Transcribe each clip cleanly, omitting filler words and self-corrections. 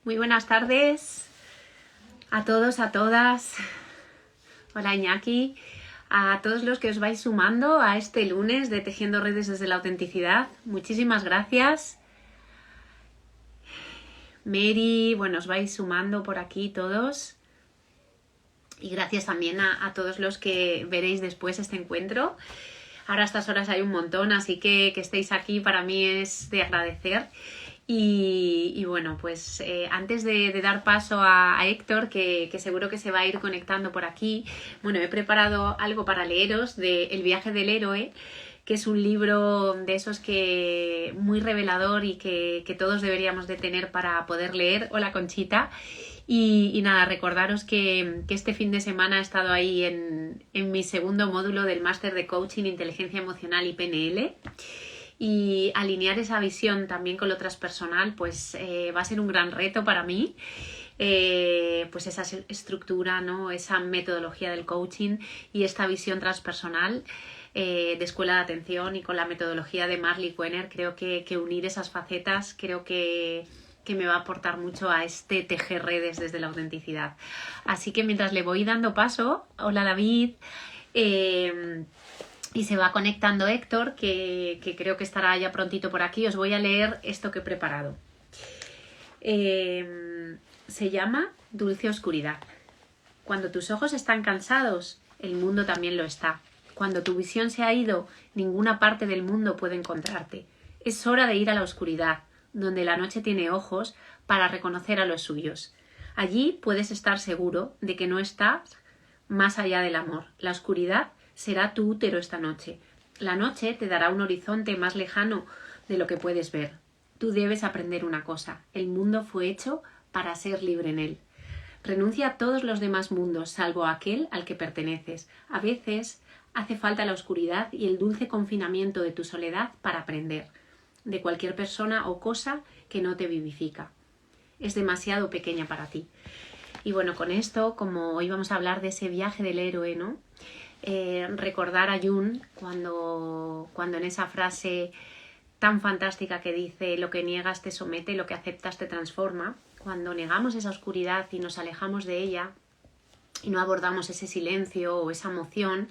Muy buenas tardes a todos, a todas. Hola Iñaki. A todos los que os vais sumando a este lunes de Tejiendo Redes desde la Autenticidad. Muchísimas gracias. Mary, bueno, os vais sumando por aquí todos. Y gracias también a todos los que veréis después este encuentro. Ahora a estas horas hay un montón, así que estéis aquí para mí es de agradecer. Y bueno, pues antes de dar paso a Héctor, que seguro que se va a ir conectando por aquí, bueno, he preparado algo para leeros de El viaje del héroe, que es un libro de esos que muy revelador y que todos deberíamos de tener para poder leer. Hola Conchita. Y nada, recordaros que este fin de semana he estado ahí en mi segundo módulo del máster de coaching, inteligencia emocional y PNL. Y alinear esa visión también con lo transpersonal pues va a ser un gran reto para mí. Pues esa estructura, ¿no? Esa metodología del coaching y esta visión transpersonal de escuela de atención y con la metodología de Marley Wenner, creo que unir esas facetas creo que me va a aportar mucho a este tejer redes desde la autenticidad. Así que mientras le voy dando paso, hola David, y se va conectando Héctor, que creo que estará ya prontito por aquí, os voy a leer esto que he preparado. Se llama Dulce Oscuridad. Cuando tus ojos están cansados, el mundo también lo está. Cuando tu visión se ha ido, ninguna parte del mundo puede encontrarte. Es hora de ir a la oscuridad, donde la noche tiene ojos para reconocer a los suyos. Allí puedes estar seguro de que no estás más allá del amor. La oscuridad será tu útero esta noche. La noche te dará un horizonte más lejano de lo que puedes ver. Tú debes aprender una cosa. El mundo fue hecho para ser libre en él. Renuncia a todos los demás mundos, salvo a aquel al que perteneces. A veces hace falta la oscuridad y el dulce confinamiento de tu soledad para aprender de cualquier persona o cosa que no te vivifica. Es demasiado pequeña para ti. Y bueno, con esto, como hoy vamos a hablar de ese viaje del héroe, ¿no? Recordar a Jung cuando en esa frase tan fantástica que dice: lo que niegas te somete, lo que aceptas te transforma. Cuando negamos esa oscuridad y nos alejamos de ella y no abordamos ese silencio o esa emoción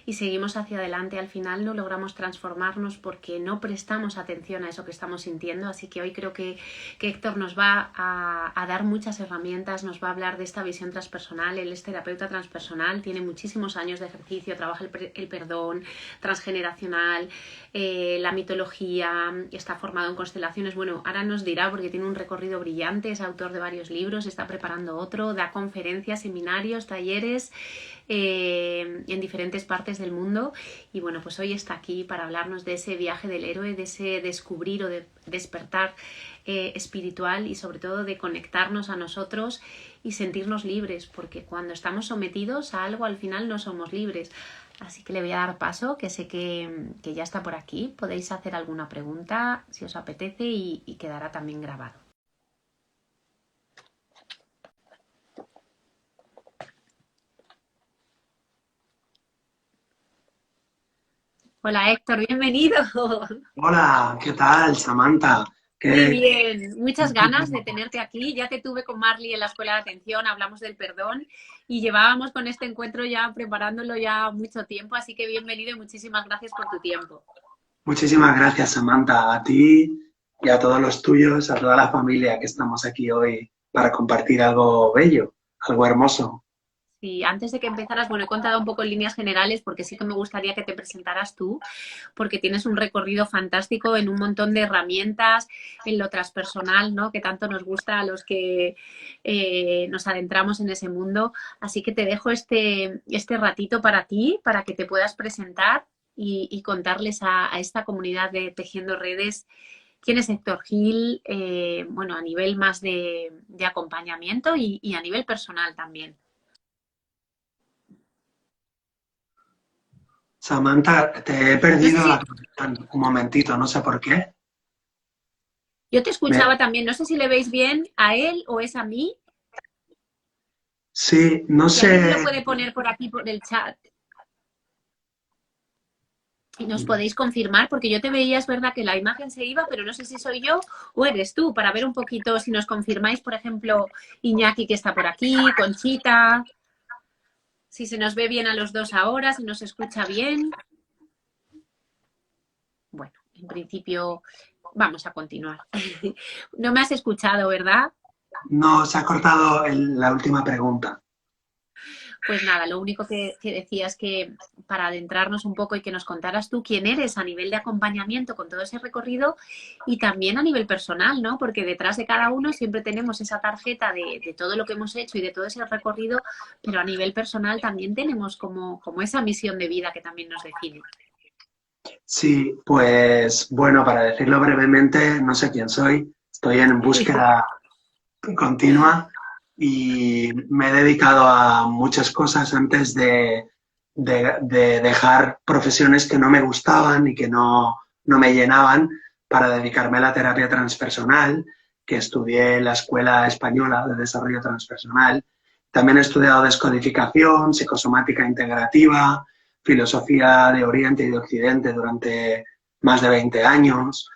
y seguimos hacia adelante, al final no logramos transformarnos porque no prestamos atención a eso que estamos sintiendo. Así que hoy creo que Héctor nos va a dar muchas herramientas, nos va a hablar de esta visión transpersonal. Él es terapeuta transpersonal, tiene muchísimos años de ejercicio, trabaja el perdón transgeneracional, la mitología, está formado en constelaciones. Bueno, ahora nos dirá porque tiene un recorrido brillante, es autor de varios libros, está preparando otro, da conferencias, seminarios, talleres en diferentes partes del mundo. Y bueno, pues hoy está aquí para hablarnos de ese viaje del héroe, de ese descubrir o de despertar espiritual y sobre todo de conectarnos a nosotros y sentirnos libres, porque cuando estamos sometidos a algo al final no somos libres. Así que le voy a dar paso, que sé que ya está por aquí. Podéis hacer alguna pregunta si os apetece y quedará también grabado. Hola Héctor, bienvenido. Hola, ¿qué tal, Samantha? Muy ¿Qué... bien, muchas ganas de tenerte aquí. Ya te tuve con Marley en la escuela de atención, hablamos del perdón y llevábamos con este encuentro ya preparándolo ya mucho tiempo, así que bienvenido y muchísimas gracias por tu tiempo. Muchísimas gracias, Samantha, a ti y a todos los tuyos, a toda la familia que estamos aquí hoy para compartir algo bello, algo hermoso. Y antes de que empezaras, bueno, he contado un poco en líneas generales porque sí que me gustaría que te presentaras tú, porque tienes un recorrido fantástico en un montón de herramientas, en lo transpersonal, ¿no? Que tanto nos gusta a los que nos adentramos en ese mundo. Así que te dejo este ratito para ti, para que te puedas presentar y contarles a esta comunidad de Tejiendo Redes quién es Héctor Gil, bueno, a nivel más de acompañamiento y a nivel personal también. Samantha, te he No sé perdido si la conexión un momentito, no sé por qué. yo te Me- escuchaba también, no sé si le veis bien a él o es a mí. Sí, no Si alguien me lo sé, puede poner por aquí, por el chat. Nos podéis confirmar, porque yo te veía, es verdad que la imagen se iba, pero no sé si soy yo o eres tú, para ver un poquito si nos confirmáis, por ejemplo, Iñaki que está por aquí, Conchita, si se nos ve bien a los dos ahora, si nos escucha bien. Bueno, en principio vamos a continuar. No me has escuchado, ¿verdad? No, se ha cortado la última pregunta. Pues nada, lo único que decía es que para adentrarnos un poco y que nos contaras tú quién eres a nivel de acompañamiento con todo ese recorrido y también a nivel personal, ¿no? Porque detrás de cada uno siempre tenemos esa tarjeta de todo lo que hemos hecho y de todo ese recorrido, pero a nivel personal también tenemos como esa misión de vida que también nos define. Sí, pues bueno, para decirlo brevemente, no sé quién soy, estoy en búsqueda continua y me he dedicado a muchas cosas antes de dejar profesiones que no me gustaban y que no me llenaban para dedicarme a la terapia transpersonal, que estudié en la Escuela Española de Desarrollo Transpersonal. También he estudiado descodificación, psicosomática integrativa, filosofía de Oriente y de Occidente durante más de 20 años.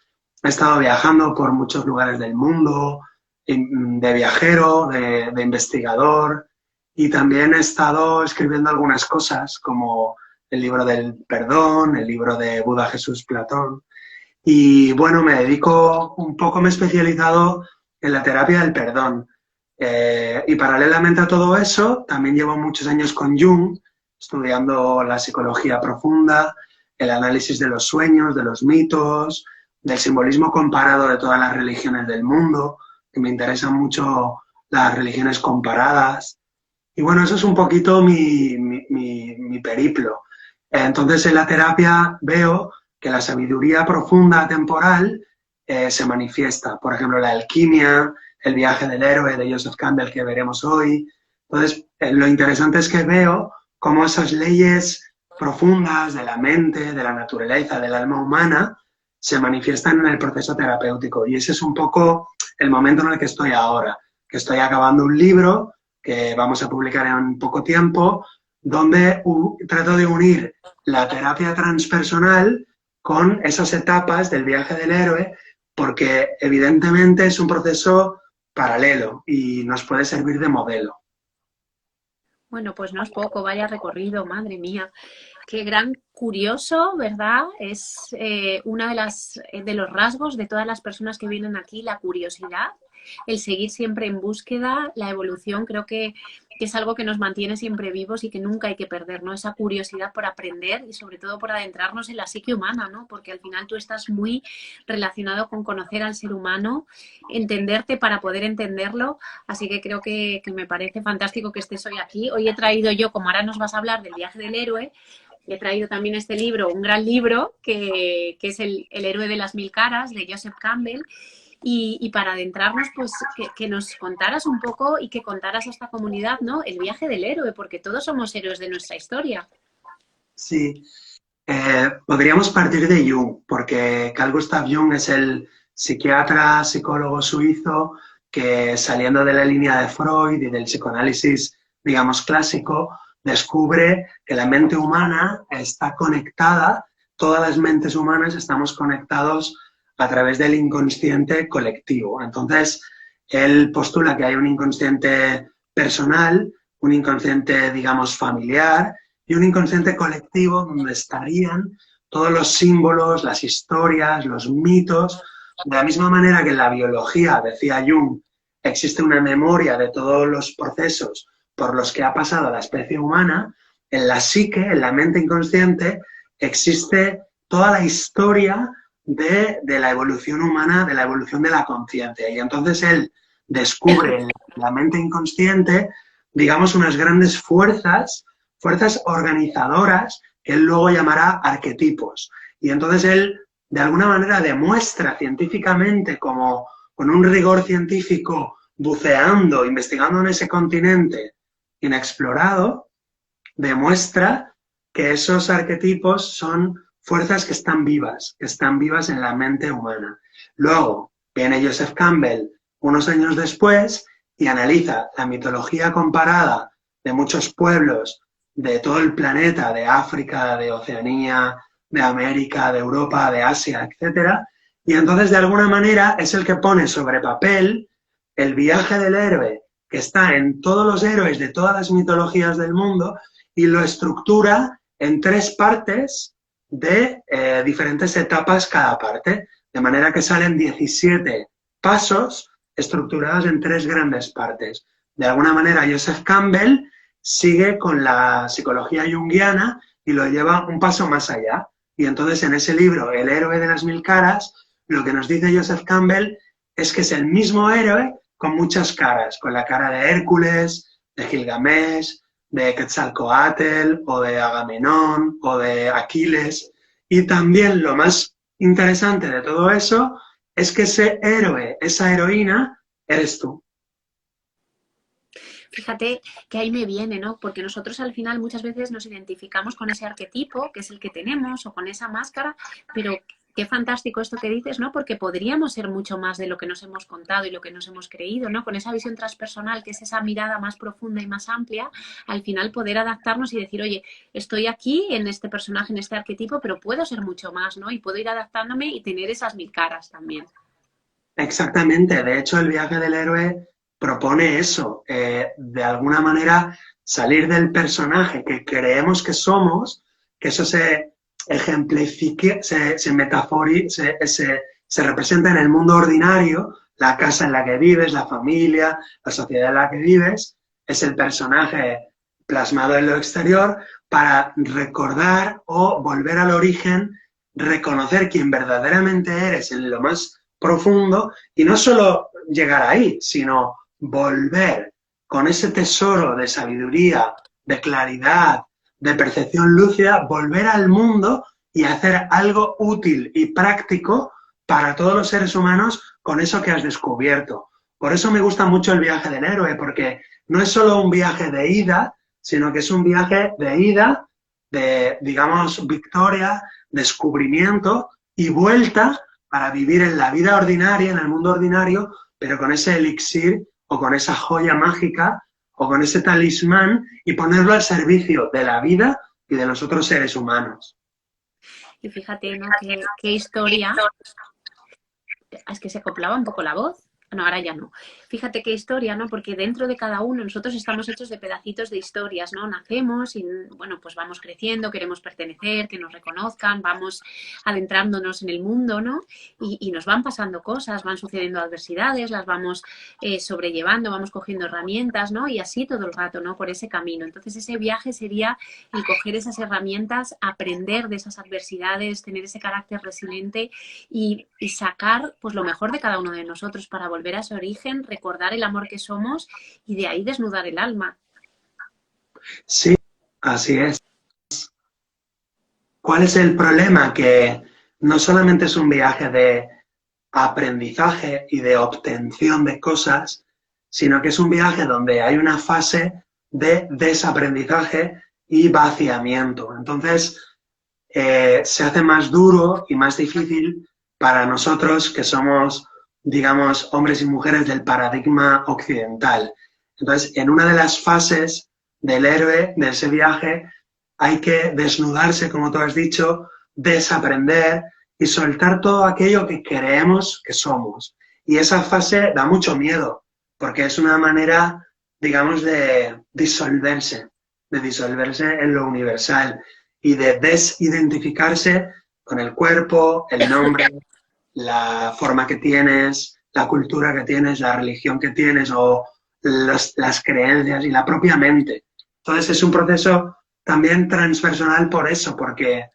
He estado viajando por muchos lugares del mundo, de viajero, de investigador, y también he estado escribiendo algunas cosas como el libro del perdón, el libro de Buda, Jesús, Platón. Y bueno, me dedico un poco, me he especializado en la terapia del perdón. Y paralelamente a todo eso, también llevo muchos años con Jung, estudiando la psicología profunda, el análisis de los sueños, de los mitos, del simbolismo comparado de todas las religiones del mundo, que me interesan mucho las religiones comparadas. Y bueno, eso es un poquito mi periplo. Entonces, en la terapia veo que la sabiduría profunda temporal se manifiesta. Por ejemplo, la alquimia, el viaje del héroe de Joseph Campbell que veremos hoy. Entonces, lo interesante es que veo cómo esas leyes profundas de la mente, de la naturaleza, del alma humana, se manifiestan en el proceso terapéutico. Y ese es un poco el momento en el que estoy ahora, que estoy acabando un libro que vamos a publicar en poco tiempo, donde trato de unir la terapia transpersonal con esas etapas del viaje del héroe, porque evidentemente es un proceso paralelo y nos puede servir de modelo. Bueno, pues no es poco, vaya recorrido, madre mía. Qué gran curioso, ¿verdad? Es una de los rasgos de todas las personas que vienen aquí, la curiosidad, el seguir siempre en búsqueda, la evolución, creo que es algo que nos mantiene siempre vivos y que nunca hay que perder, ¿no? Esa curiosidad por aprender y sobre todo por adentrarnos en la psique humana, ¿no? Porque al final tú estás muy relacionado con conocer al ser humano, entenderte para poder entenderlo, así que creo que me parece fantástico que estés hoy aquí. Hoy he traído yo, como ahora nos vas a hablar del viaje del héroe, he traído también este libro, un gran libro, que es el héroe de las mil caras, de Joseph Campbell, y para adentrarnos, pues que nos contaras un poco y que contaras a esta comunidad, ¿no? El viaje del héroe, porque todos somos héroes de nuestra historia. Sí, podríamos partir de Jung, porque Carl Gustav Jung es el psiquiatra, psicólogo suizo que saliendo de la línea de Freud y del psicoanálisis, digamos, clásico, descubre que la mente humana está conectada, todas las mentes humanas estamos conectados a través del inconsciente colectivo. Entonces, él postula que hay un inconsciente personal, un inconsciente, digamos, familiar, y un inconsciente colectivo donde estarían todos los símbolos, las historias, los mitos. De la misma manera que en la biología, decía Jung, existe una memoria de todos los procesos por los que ha pasado la especie humana, en la psique, en la mente inconsciente, existe toda la historia de la evolución humana, de la evolución de la conciencia. Y entonces él descubre en la mente inconsciente, digamos, unas grandes fuerzas organizadoras que él luego llamará arquetipos. Y entonces él, de alguna manera, demuestra científicamente, como con un rigor científico, buceando, investigando en ese continente inexplorado, demuestra que esos arquetipos son fuerzas que están vivas en la mente humana. Luego viene Joseph Campbell unos años después y analiza la mitología comparada de muchos pueblos de todo el planeta, de África, de Oceanía, de América, de Europa, de Asia, etcétera. Y entonces, de alguna manera, es el que pone sobre papel el viaje del héroe que está en todos los héroes de todas las mitologías del mundo y lo estructura en 3 partes de diferentes etapas cada parte, de manera que salen 17 pasos estructurados en 3 grandes partes. De alguna manera, Joseph Campbell sigue con la psicología junguiana y lo lleva un paso más allá. Y entonces, en ese libro, El héroe de las 1000 caras, lo que nos dice Joseph Campbell es que es el mismo héroe con muchas caras, con la cara de Hércules, de Gilgamesh, de Quetzalcóatl, o de Agamenón, o de Aquiles. Y también lo más interesante de todo eso es que ese héroe, esa heroína, eres tú. Fíjate que ahí me viene, ¿no? Porque nosotros al final muchas veces nos identificamos con ese arquetipo, que es el que tenemos, o con esa máscara, pero qué fantástico esto que dices, ¿no? Porque podríamos ser mucho más de lo que nos hemos contado y lo que nos hemos creído, ¿no? Con esa visión transpersonal, que es esa mirada más profunda y más amplia, al final poder adaptarnos y decir, oye, estoy aquí en este personaje, en este arquetipo, pero puedo ser mucho más, ¿no? Y puedo ir adaptándome y tener esas 1000 caras también. Exactamente, de hecho el viaje del héroe propone eso, de alguna manera salir del personaje que creemos que somos, que eso se ejemplifique, se representa en el mundo ordinario, la casa en la que vives, la familia, la sociedad en la que vives, es el personaje plasmado en lo exterior para recordar o volver al origen, reconocer quién verdaderamente eres en lo más profundo y no solo llegar ahí, sino volver con ese tesoro de sabiduría, de claridad, de percepción lúcida, volver al mundo y hacer algo útil y práctico para todos los seres humanos con eso que has descubierto. Por eso me gusta mucho el viaje del héroe, porque no es solo un viaje de ida, sino que es un viaje de ida, de, digamos, victoria, descubrimiento y vuelta para vivir en la vida ordinaria, en el mundo ordinario, pero con ese elixir o con esa joya mágica o con ese talismán y ponerlo al servicio de la vida y de los otros seres humanos. Y fíjate, ¿no? Qué historia. Es que se acoplaba un poco la voz. No, ahora ya no. Fíjate qué historia, ¿no? Porque dentro de cada uno nosotros estamos hechos de pedacitos de historias, ¿no? Nacemos y, bueno, pues vamos creciendo, queremos pertenecer, que nos reconozcan, vamos adentrándonos en el mundo, ¿no? Y nos van pasando cosas, van sucediendo adversidades, las vamos sobrellevando, vamos cogiendo herramientas, ¿no? Y así todo el rato, ¿no? Por ese camino. Entonces ese viaje sería el coger esas herramientas, aprender de esas adversidades, tener ese carácter resiliente y sacar pues lo mejor de cada uno de nosotros para volver a ese origen, recordar el amor que somos y de ahí desnudar el alma. Sí, así es. ¿Cuál es el problema? Que no solamente es un viaje de aprendizaje y de obtención de cosas, sino que es un viaje donde hay una fase de desaprendizaje y vaciamiento. Entonces, se hace más duro y más difícil para nosotros que somos, digamos, hombres y mujeres del paradigma occidental. Entonces, en una de las fases del héroe, de ese viaje, hay que desnudarse, como tú has dicho, desaprender y soltar todo aquello que creemos que somos. Y esa fase da mucho miedo, porque es una manera, digamos, de disolverse en lo universal y de desidentificarse con el cuerpo, el nombre, la forma que tienes, la cultura que tienes, la religión que tienes o las creencias y la propia mente. Entonces es un proceso también transpersonal por eso, porque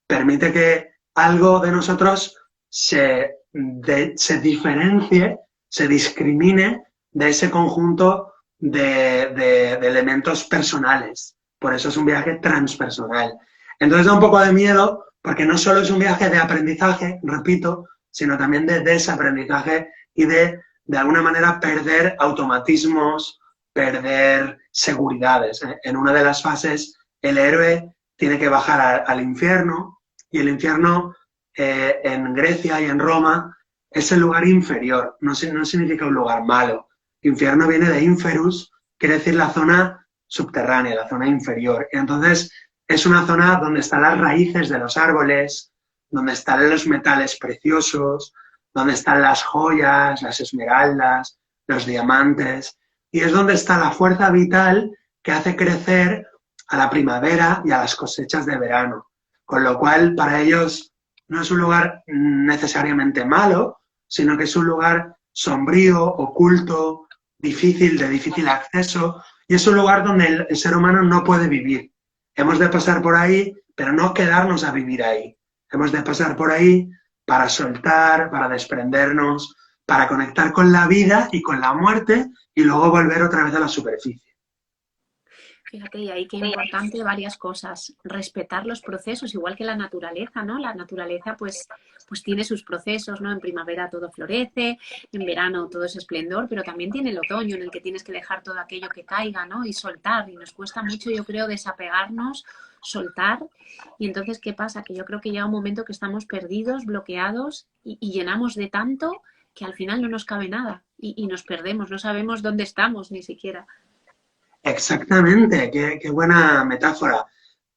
permite que algo de nosotros se diferencie, se discrimine de ese conjunto de elementos personales. Por eso es un viaje transpersonal. Entonces da un poco de miedo porque no solo es un viaje de aprendizaje, repito, sino también de desaprendizaje y de alguna manera perder automatismos, perder seguridades. En una de las fases el héroe tiene que bajar al infierno y el infierno en Grecia y en Roma es el lugar inferior, no significa un lugar malo. Infierno viene de inferus, quiere decir la zona subterránea, la zona inferior. Y entonces es una zona donde están las raíces de los árboles, donde están los metales preciosos, donde están las joyas, las esmeraldas, los diamantes, y es donde está la fuerza vital que hace crecer a la primavera y a las cosechas de verano. Con lo cual, para ellos no es un lugar necesariamente malo, sino que es un lugar sombrío, oculto, difícil, de difícil acceso, y es un lugar donde el ser humano no puede vivir. Hemos de pasar por ahí, pero no quedarnos a vivir ahí. Hemos de pasar por ahí para soltar, para desprendernos, para conectar con la vida y con la muerte y luego volver otra vez a la superficie. Fíjate, y ahí qué importante varias cosas. Respetar los procesos, igual que la naturaleza, ¿no? La naturaleza pues tiene sus procesos, ¿no? En primavera todo florece, en verano todo es esplendor, pero también tiene el otoño en el que tienes que dejar todo aquello que caiga, ¿no? Y soltar. Y nos cuesta mucho, yo creo, desapegarnos, soltar. Y entonces, ¿qué pasa? Que yo creo que llega un momento que estamos perdidos, bloqueados y llenamos de tanto que al final no nos cabe nada y nos perdemos, no sabemos dónde estamos ni siquiera. Exactamente, qué buena metáfora.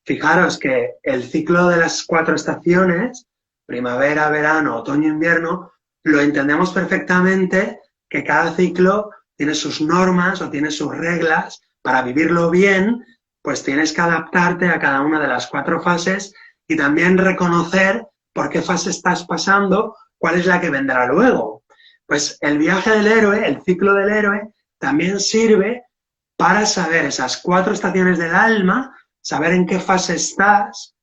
Fijaros que el ciclo de las 4 estaciones, primavera, verano, otoño, invierno, lo entendemos perfectamente que cada ciclo tiene sus normas o tiene sus reglas. Para vivirlo bien, pues tienes que adaptarte a cada una de las 4 fases y también reconocer por qué fase estás pasando, cuál es la que vendrá luego. Pues el viaje del héroe, el ciclo del héroe, también sirve para saber esas 4 estaciones del alma, saber en qué fase estás,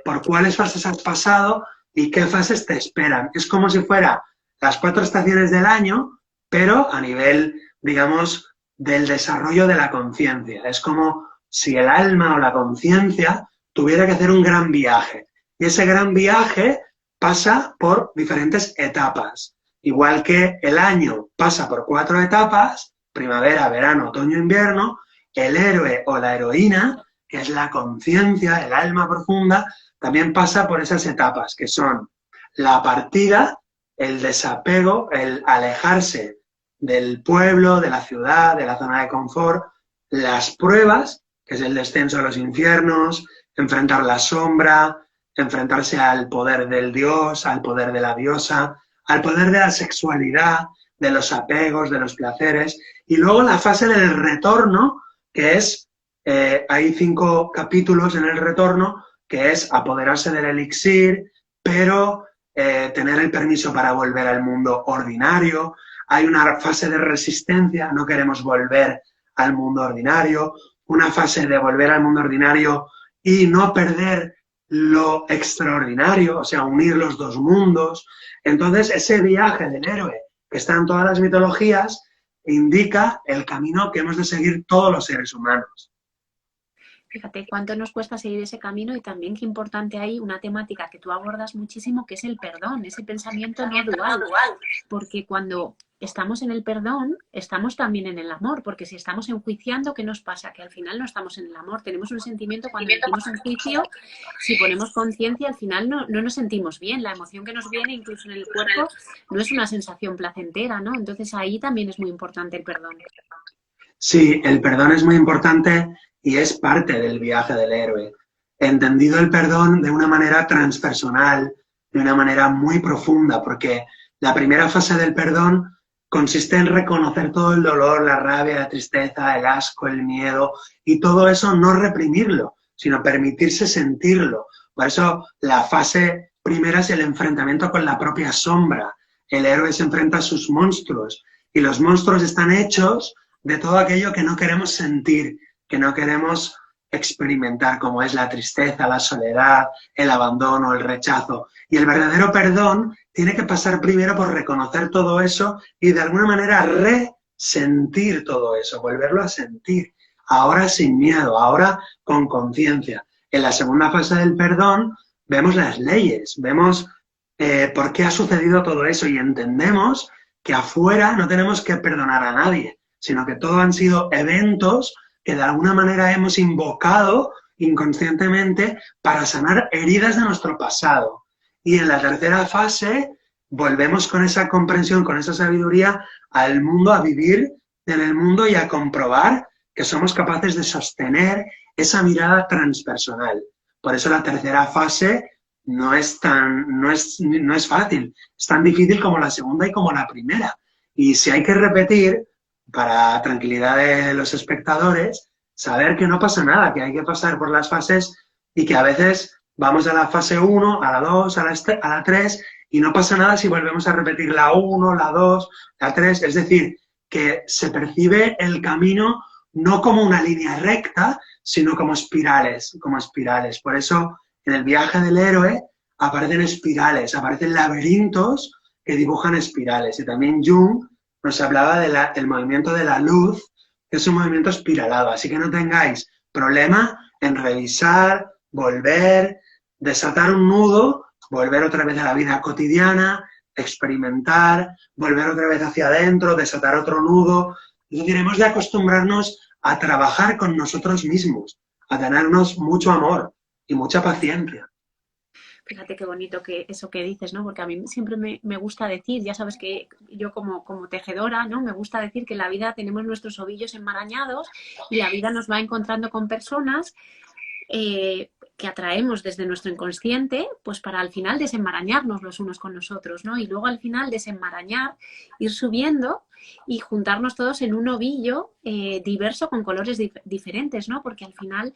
por cuáles fases has pasado y qué fases te esperan. Es como si fuera las 4 estaciones del año, pero a nivel, digamos, del desarrollo de la conciencia. Es como si el alma o la conciencia tuviera que hacer un gran viaje. Y ese gran viaje pasa por diferentes etapas. Igual que el año pasa por 4 etapas, primavera, verano, otoño, invierno, el héroe o la heroína, que es la conciencia, el alma profunda, también pasa por esas etapas, que son la partida, el desapego, el alejarse del pueblo, de la ciudad, de la zona de confort, las pruebas, que es el descenso a los infiernos, enfrentar la sombra, enfrentarse al poder del dios, al poder de la diosa, al poder de la sexualidad, de los apegos, de los placeres, y luego la fase del retorno, que es, hay 5 capítulos en el retorno, que es apoderarse del elixir, pero tener el permiso para volver al mundo ordinario. Hay una fase de resistencia, no queremos volver al mundo ordinario, una fase de volver al mundo ordinario y no perder lo extraordinario, o sea, unir los 2 mundos. Entonces, ese viaje del héroe que está en todas las mitologías indica el camino que hemos de seguir todos los seres humanos. Fíjate cuánto nos cuesta seguir ese camino y también qué importante hay una temática que tú abordas muchísimo, que es el perdón, ese pensamiento no dual. Porque cuando estamos en el perdón, estamos también en el amor, porque si estamos enjuiciando, ¿qué nos pasa? Que al final no estamos en el amor, tenemos un sentimiento cuando emitimos un juicio, si ponemos conciencia, al final no nos sentimos bien, la emoción que nos viene incluso en el cuerpo no es una sensación placentera, ¿no? Entonces ahí también es muy importante el perdón. Sí, el perdón es muy importante y es parte del viaje del héroe. Entendido el perdón de una manera transpersonal, de una manera muy profunda, porque la primera fase del perdón consiste en reconocer todo el dolor, la rabia, la tristeza, el asco, el miedo, y todo eso no reprimirlo, sino permitirse sentirlo. Por eso la fase primera es el enfrentamiento con la propia sombra. El héroe se enfrenta a sus monstruos, y los monstruos están hechos de todo aquello que no queremos sentir, que no queremos experimentar, como es la tristeza, la soledad, el abandono, el rechazo. Y el verdadero perdón tiene que pasar primero por reconocer todo eso y de alguna manera resentir todo eso, volverlo a sentir. Ahora sin miedo, ahora con conciencia. En la segunda fase del perdón vemos las leyes, vemos por qué ha sucedido todo eso y entendemos que afuera no tenemos que perdonar a nadie, sino que todo han sido eventos que de alguna manera hemos invocado inconscientemente para sanar heridas de nuestro pasado. Y en la tercera fase volvemos con esa comprensión, con esa sabiduría al mundo, a vivir en el mundo y a comprobar que somos capaces de sostener esa mirada transpersonal. Por eso la tercera fase no es fácil, es tan difícil como la segunda y como la primera. Y si hay que repetir, para tranquilidad de los espectadores, saber que no pasa nada, que hay que pasar por las fases y que a veces vamos a la fase 1, a la 2, a la 3 y no pasa nada si volvemos a repetir la 1, la 2, la 3. Es decir, que se percibe el camino no como una línea recta, sino como espirales, como espirales. Por eso, en el viaje del héroe aparecen espirales, aparecen laberintos que dibujan espirales. Y también Jung nos hablaba del movimiento de la luz, que es un movimiento espiralado. Así que no tengáis problema en revisar, volver, desatar un nudo, volver otra vez a la vida cotidiana, experimentar, volver otra vez hacia adentro, desatar otro nudo. Es decir, hemos de acostumbrarnos a trabajar con nosotros mismos, a tenernos mucho amor y mucha paciencia. Fíjate qué bonito que eso que dices, ¿no? Porque a mí siempre me gusta decir, ya sabes que yo como tejedora, ¿no? Me gusta decir que en la vida tenemos nuestros ovillos enmarañados y la vida nos va encontrando con personas que atraemos desde nuestro inconsciente, pues para al final desenmarañarnos los unos con los otros, ¿no? Y luego al final desenmarañar, ir subiendo y juntarnos todos en un ovillo diverso con colores diferentes, ¿no? Porque al final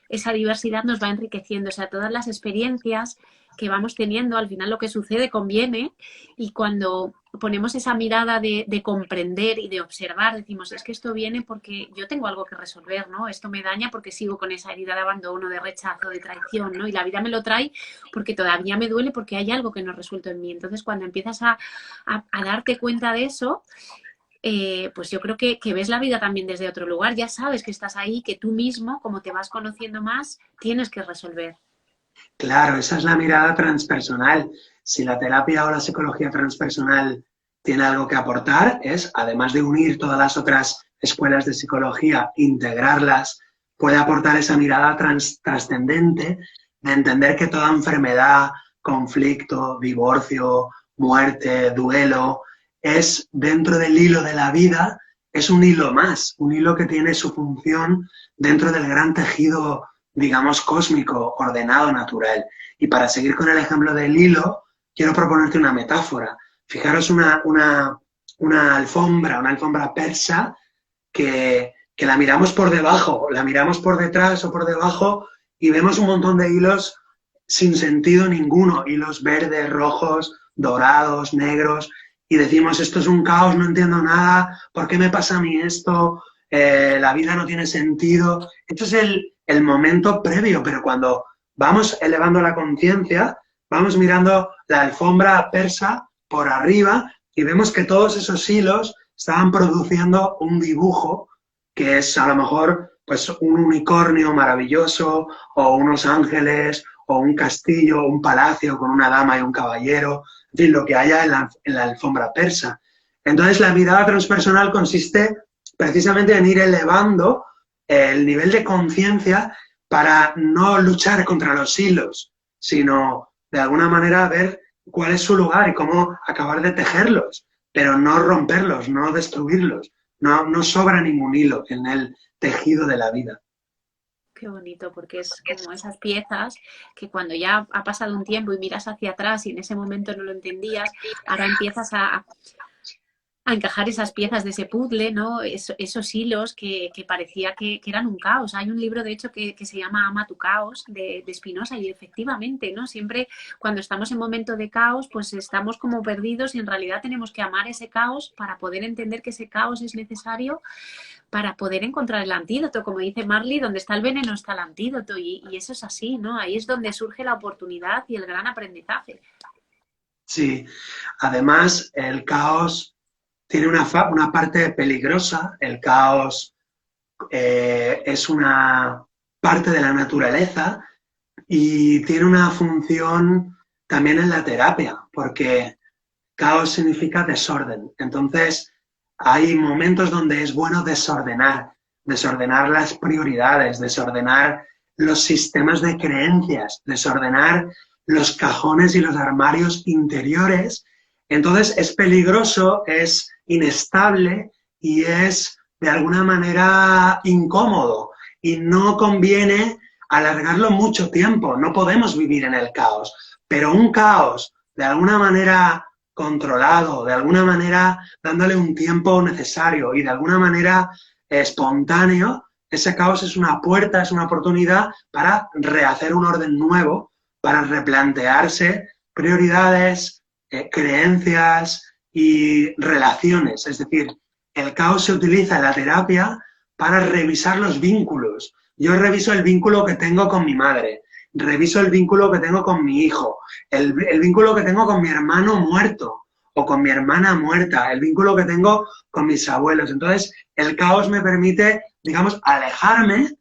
esa diversidad nos va enriqueciendo, o sea, todas las experiencias que vamos teniendo, al final lo que sucede conviene, y cuando ponemos esa mirada de comprender y de observar, decimos, es que esto viene porque yo tengo algo que resolver, ¿no? Esto me daña porque sigo con esa herida de abandono, de rechazo, de traición, ¿no? Y la vida me lo trae porque todavía me duele, porque hay algo que no he resuelto en mí. Entonces, cuando empiezas a darte cuenta de eso, pues yo creo que ves la vida también desde otro lugar, ya sabes que estás ahí, que tú mismo, como te vas conociendo más, tienes que resolver. Claro, esa es la mirada transpersonal. Si la terapia o la psicología transpersonal tiene algo que aportar, es, además de unir todas las otras escuelas de psicología, integrarlas, puede aportar esa mirada trascendente de entender que toda enfermedad, conflicto, divorcio, muerte, duelo, es dentro del hilo de la vida, es un hilo más, un hilo que tiene su función dentro del gran tejido, digamos, cósmico, ordenado, natural. Y para seguir con el ejemplo del hilo, quiero proponerte una metáfora. Fijaros una alfombra persa que la miramos por debajo, la miramos por detrás o por debajo y vemos un montón de hilos sin sentido ninguno, hilos verdes, rojos, dorados, negros, y decimos, esto es un caos, no entiendo nada, ¿por qué me pasa a mí esto? La vida no tiene sentido. Esto es el momento previo, pero cuando vamos elevando la conciencia, vamos mirando la alfombra persa por arriba y vemos que todos esos hilos estaban produciendo un dibujo que es a lo mejor pues un unicornio maravilloso o unos ángeles o un castillo, un palacio con una dama y un caballero, en fin, lo que haya en la alfombra persa. Entonces la mirada transpersonal consiste precisamente en ir elevando el nivel de conciencia para no luchar contra los hilos, sino de alguna manera ver cuál es su lugar y cómo acabar de tejerlos, pero no romperlos, no destruirlos. No sobra ningún hilo en el tejido de la vida. Qué bonito, porque es como esas piezas que cuando ya ha pasado un tiempo y miras hacia atrás y en ese momento no lo entendías, ahora empiezas a encajar esas piezas de ese puzzle, ¿no? Esos hilos que parecía que eran un caos. Hay un libro, de hecho, que se llama Ama tu caos, de Spinoza, y efectivamente, ¿no? Siempre cuando estamos en momento de caos, pues estamos como perdidos y en realidad tenemos que amar ese caos para poder entender que ese caos es necesario para poder encontrar el antídoto. Como dice Marley, donde está el veneno está el antídoto, y eso es así, ¿no? Ahí es donde surge la oportunidad y el gran aprendizaje. Sí, además el caos tiene una parte peligrosa. El caos es una parte de la naturaleza y tiene una función también en la terapia, porque caos significa desorden. Entonces, hay momentos donde es bueno desordenar las prioridades, desordenar los sistemas de creencias, desordenar los cajones y los armarios interiores. Entonces, es peligroso, es inestable y es de alguna manera incómodo. y no conviene alargarlo mucho tiempo, no podemos vivir en el caos, pero un caos de alguna manera controlado, de alguna manera dándole un tiempo necesario y de alguna manera espontáneo, ese caos es una puerta, es una oportunidad para rehacer un orden nuevo, para replantearse prioridades, creencias y relaciones. Es decir, el caos se utiliza en la terapia para revisar los vínculos. Yo reviso el vínculo que tengo con mi madre, reviso el vínculo que tengo con mi hijo, el vínculo que tengo con mi hermano muerto o con mi hermana muerta, el vínculo que tengo con mis abuelos. Entonces, el caos me permite, digamos, alejarme,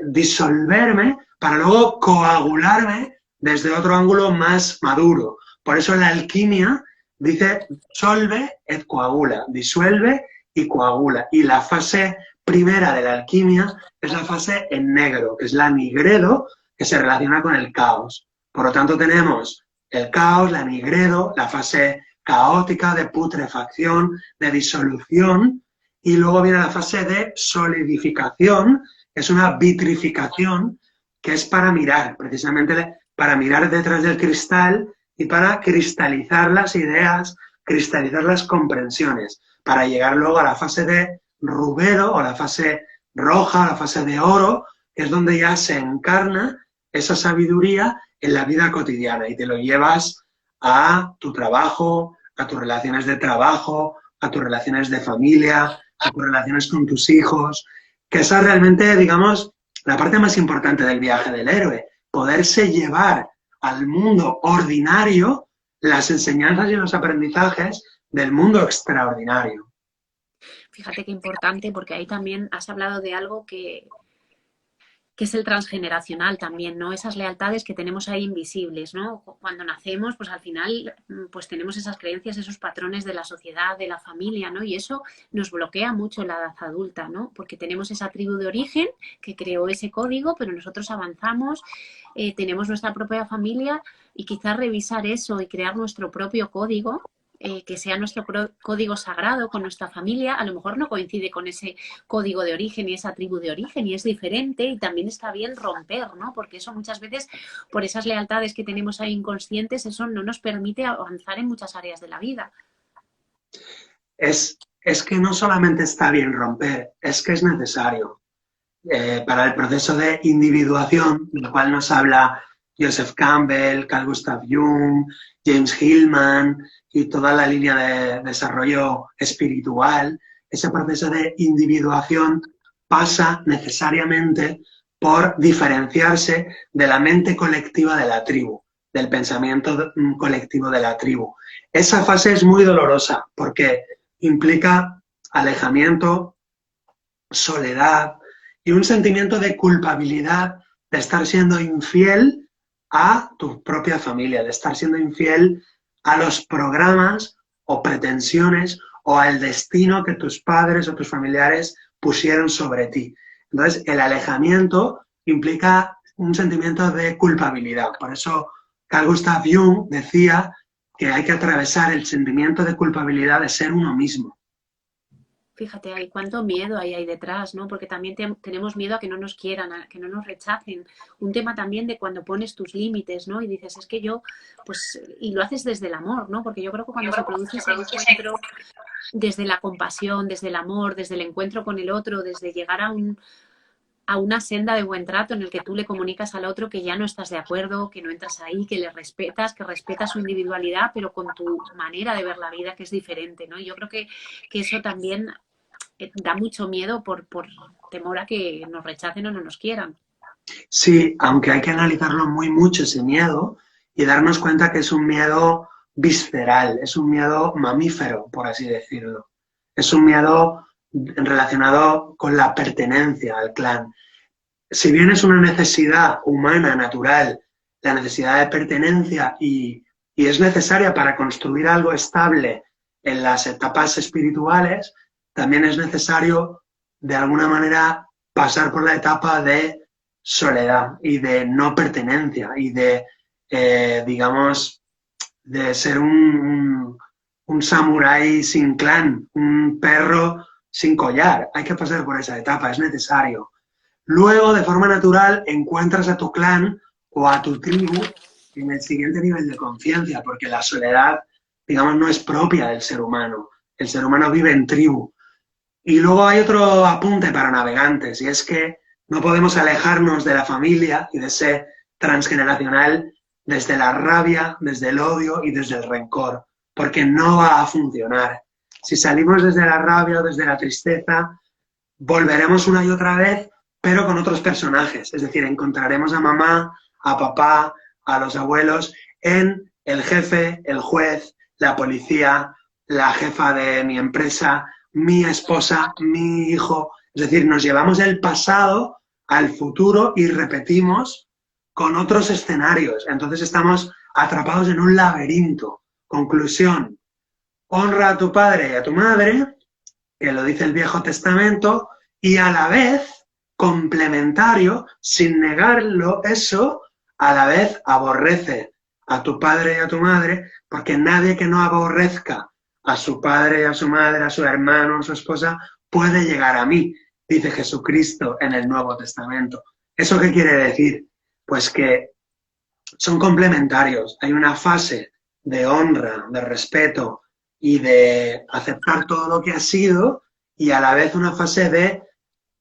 disolverme para luego coagularme desde otro ángulo más maduro. Por eso la alquimia dice solve et coagula, disuelve y coagula. Y la fase primera de la alquimia es la fase en negro, que es la nigredo, que se relaciona con el caos. Por lo tanto, tenemos el caos, la nigredo, la fase caótica de putrefacción, de disolución, y luego viene la fase de solidificación, que es una vitrificación, que es para mirar, precisamente para mirar detrás del cristal y para cristalizar las ideas, cristalizar las comprensiones, para llegar luego a la fase de rubero o la fase roja, la fase de oro, que es donde ya se encarna esa sabiduría en la vida cotidiana y te lo llevas a tu trabajo, a tus relaciones de trabajo, a tus relaciones de familia, a tus relaciones con tus hijos, que esa es realmente, digamos, la parte más importante del viaje del héroe, poderse llevar al mundo ordinario las enseñanzas y los aprendizajes del mundo extraordinario. Fíjate qué importante, porque ahí también has hablado de algo que es el transgeneracional también, ¿no? Esas lealtades que tenemos ahí invisibles, ¿no? Cuando nacemos, pues al final, pues tenemos esas creencias, esos patrones de la sociedad, de la familia, ¿no? Y eso nos bloquea mucho en la edad adulta, ¿no? Porque tenemos esa tribu de origen que creó ese código, pero nosotros avanzamos, tenemos nuestra propia familia y quizás revisar eso y crear nuestro propio código, que sea nuestro código sagrado con nuestra familia, a lo mejor no coincide con ese código de origen y esa tribu de origen y es diferente y también está bien romper, ¿no? Porque eso muchas veces, por esas lealtades que tenemos ahí inconscientes, eso no nos permite avanzar en muchas áreas de la vida. Es que no solamente está bien romper, es que es necesario. Para el proceso de individuación, del cual nos habla Joseph Campbell, Carl Gustav Jung, James Hillman y toda la línea de desarrollo espiritual, ese proceso de individuación pasa necesariamente por diferenciarse de la mente colectiva de la tribu, del pensamiento colectivo de la tribu. Esa fase es muy dolorosa porque implica alejamiento, soledad y un sentimiento de culpabilidad de estar siendo infiel a tu propia familia, de estar siendo infiel a los programas o pretensiones o al destino que tus padres o tus familiares pusieron sobre ti. Entonces, el alejamiento implica un sentimiento de culpabilidad. Por eso, Carl Gustav Jung decía que hay que atravesar el sentimiento de culpabilidad de ser uno mismo. Fíjate, hay cuánto miedo hay detrás, ¿no? Porque también tenemos miedo a que no nos quieran, a que no nos rechacen. Un tema también de cuando pones tus límites, ¿no? Y dices, es que yo, pues, y lo haces desde el amor, ¿no? Porque yo creo que cuando se produce ese encuentro desde la compasión, desde el amor, desde el encuentro con el otro, desde llegar a una senda de buen trato en el que tú le comunicas al otro que ya no estás de acuerdo, que no entras ahí, que le respetas, que respetas su individualidad, pero con tu manera de ver la vida que es diferente, ¿no? Y yo creo que eso también da mucho miedo por temor a que nos rechacen o no nos quieran. Sí, aunque hay que analizarlo muy mucho ese miedo y darnos cuenta que es un miedo visceral, es un miedo mamífero, por así decirlo. Es un miedo relacionado con la pertenencia al clan. Si bien es una necesidad humana, natural, la necesidad de pertenencia y es necesaria para construir algo estable en las etapas espirituales, también es necesario, de alguna manera, pasar por la etapa de soledad y de no pertenencia y de, digamos, de ser un samurái sin clan, un perro sin collar. Hay que pasar por esa etapa, es necesario. Luego, de forma natural, encuentras a tu clan o a tu tribu en el siguiente nivel de conciencia, porque la soledad, digamos, no es propia del ser humano. El ser humano vive en tribu. Y luego hay otro apunte para navegantes, y es que no podemos alejarnos de la familia y de ese transgeneracional desde la rabia, desde el odio y desde el rencor, porque no va a funcionar. Si salimos desde la rabia o desde la tristeza, volveremos una y otra vez, pero con otros personajes. Es decir, encontraremos a mamá, a papá, a los abuelos en el jefe, el juez, la policía, la jefa de mi empresa, mi esposa, mi hijo. Es decir, nos llevamos el pasado al futuro y repetimos con otros escenarios. Entonces estamos atrapados en un laberinto. Conclusión, honra a tu padre y a tu madre, que lo dice el Viejo Testamento, y a la vez, complementario, sin negarlo eso, a la vez aborrece a tu padre y a tu madre, porque nadie que no aborrezca a su padre y a su madre, a su hermano, a su esposa, puede llegar a mí, dice Jesucristo en el Nuevo Testamento. ¿Eso qué quiere decir? Pues que son complementarios. Hay una fase de honra, de respeto y de aceptar todo lo que ha sido, y a la vez una fase de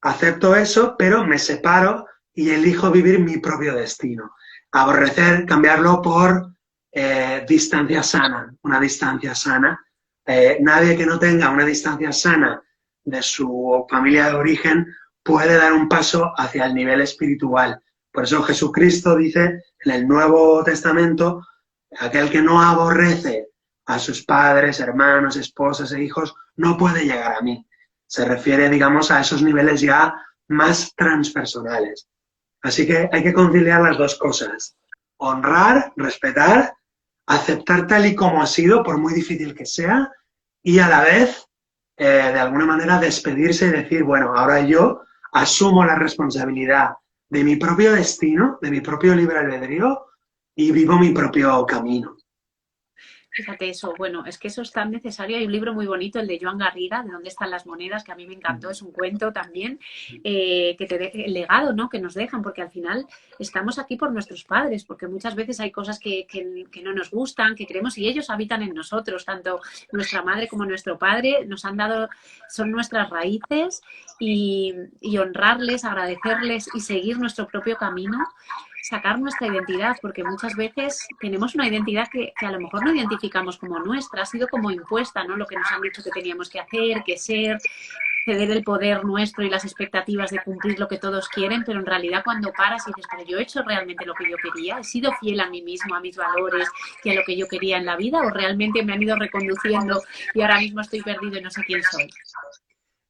acepto eso, pero me separo y elijo vivir mi propio destino. Aborrecer, cambiarlo por distancia sana, una distancia sana. Nadie que no tenga una distancia sana de su familia de origen puede dar un paso hacia el nivel espiritual. Por eso Jesucristo dice en el Nuevo Testamento, aquel que no aborrece a sus padres, hermanos, esposas e hijos, no puede llegar a mí. Se refiere, digamos, a esos niveles ya más transpersonales. Así que hay que conciliar las dos cosas. Honrar, respetar, aceptar tal y como ha sido, por muy difícil que sea, y a la vez, de alguna manera, despedirse y decir, bueno, ahora yo asumo la responsabilidad de mi propio destino, de mi propio libre albedrío, y vivo mi propio camino. Fíjate eso, bueno, es que eso es tan necesario. Hay un libro muy bonito, el de Joan Garriga, de dónde están las monedas, que a mí me encantó, es un cuento también, que te el legado, ¿no? Que nos dejan, porque al final estamos aquí por nuestros padres, porque muchas veces hay cosas que no nos gustan, que queremos, y ellos habitan en nosotros, tanto nuestra madre como nuestro padre, nos han dado, son nuestras raíces, y honrarles, agradecerles y seguir nuestro propio camino, sacar nuestra identidad, porque muchas veces tenemos una identidad que a lo mejor no identificamos como nuestra, ha sido como impuesta, ¿no? Lo que nos han dicho que teníamos que hacer, que ser, ceder el poder nuestro y las expectativas de cumplir lo que todos quieren, pero en realidad cuando paras y dices, pero yo he hecho realmente lo que yo quería, he sido fiel a mí mismo, a mis valores y a lo que yo quería en la vida, o realmente me han ido reconduciendo y ahora mismo estoy perdido y no sé quién soy.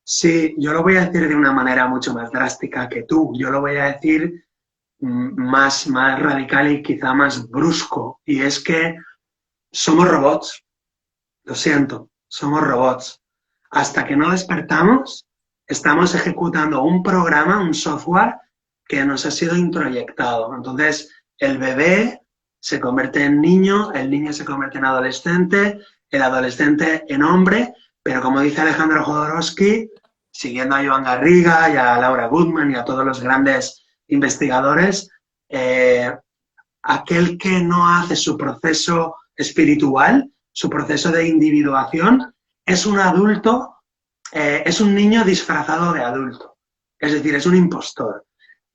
Sí, yo lo voy a decir de una manera mucho más drástica que tú. Yo lo voy a decir más radical y quizá más brusco. Y es que somos robots. Lo siento, somos robots. Hasta que no despertamos, estamos ejecutando un programa, un software que nos ha sido introyectado. Entonces, el bebé se convierte en niño, el niño se convierte en adolescente, el adolescente en hombre, pero como dice Alejandro Jodorowsky, siguiendo a Joan Garriga y a Laura Goodman y a todos los grandes investigadores, aquel que no hace su proceso espiritual, su proceso de individuación, es un adulto, es un niño disfrazado de adulto. Es decir, es un impostor.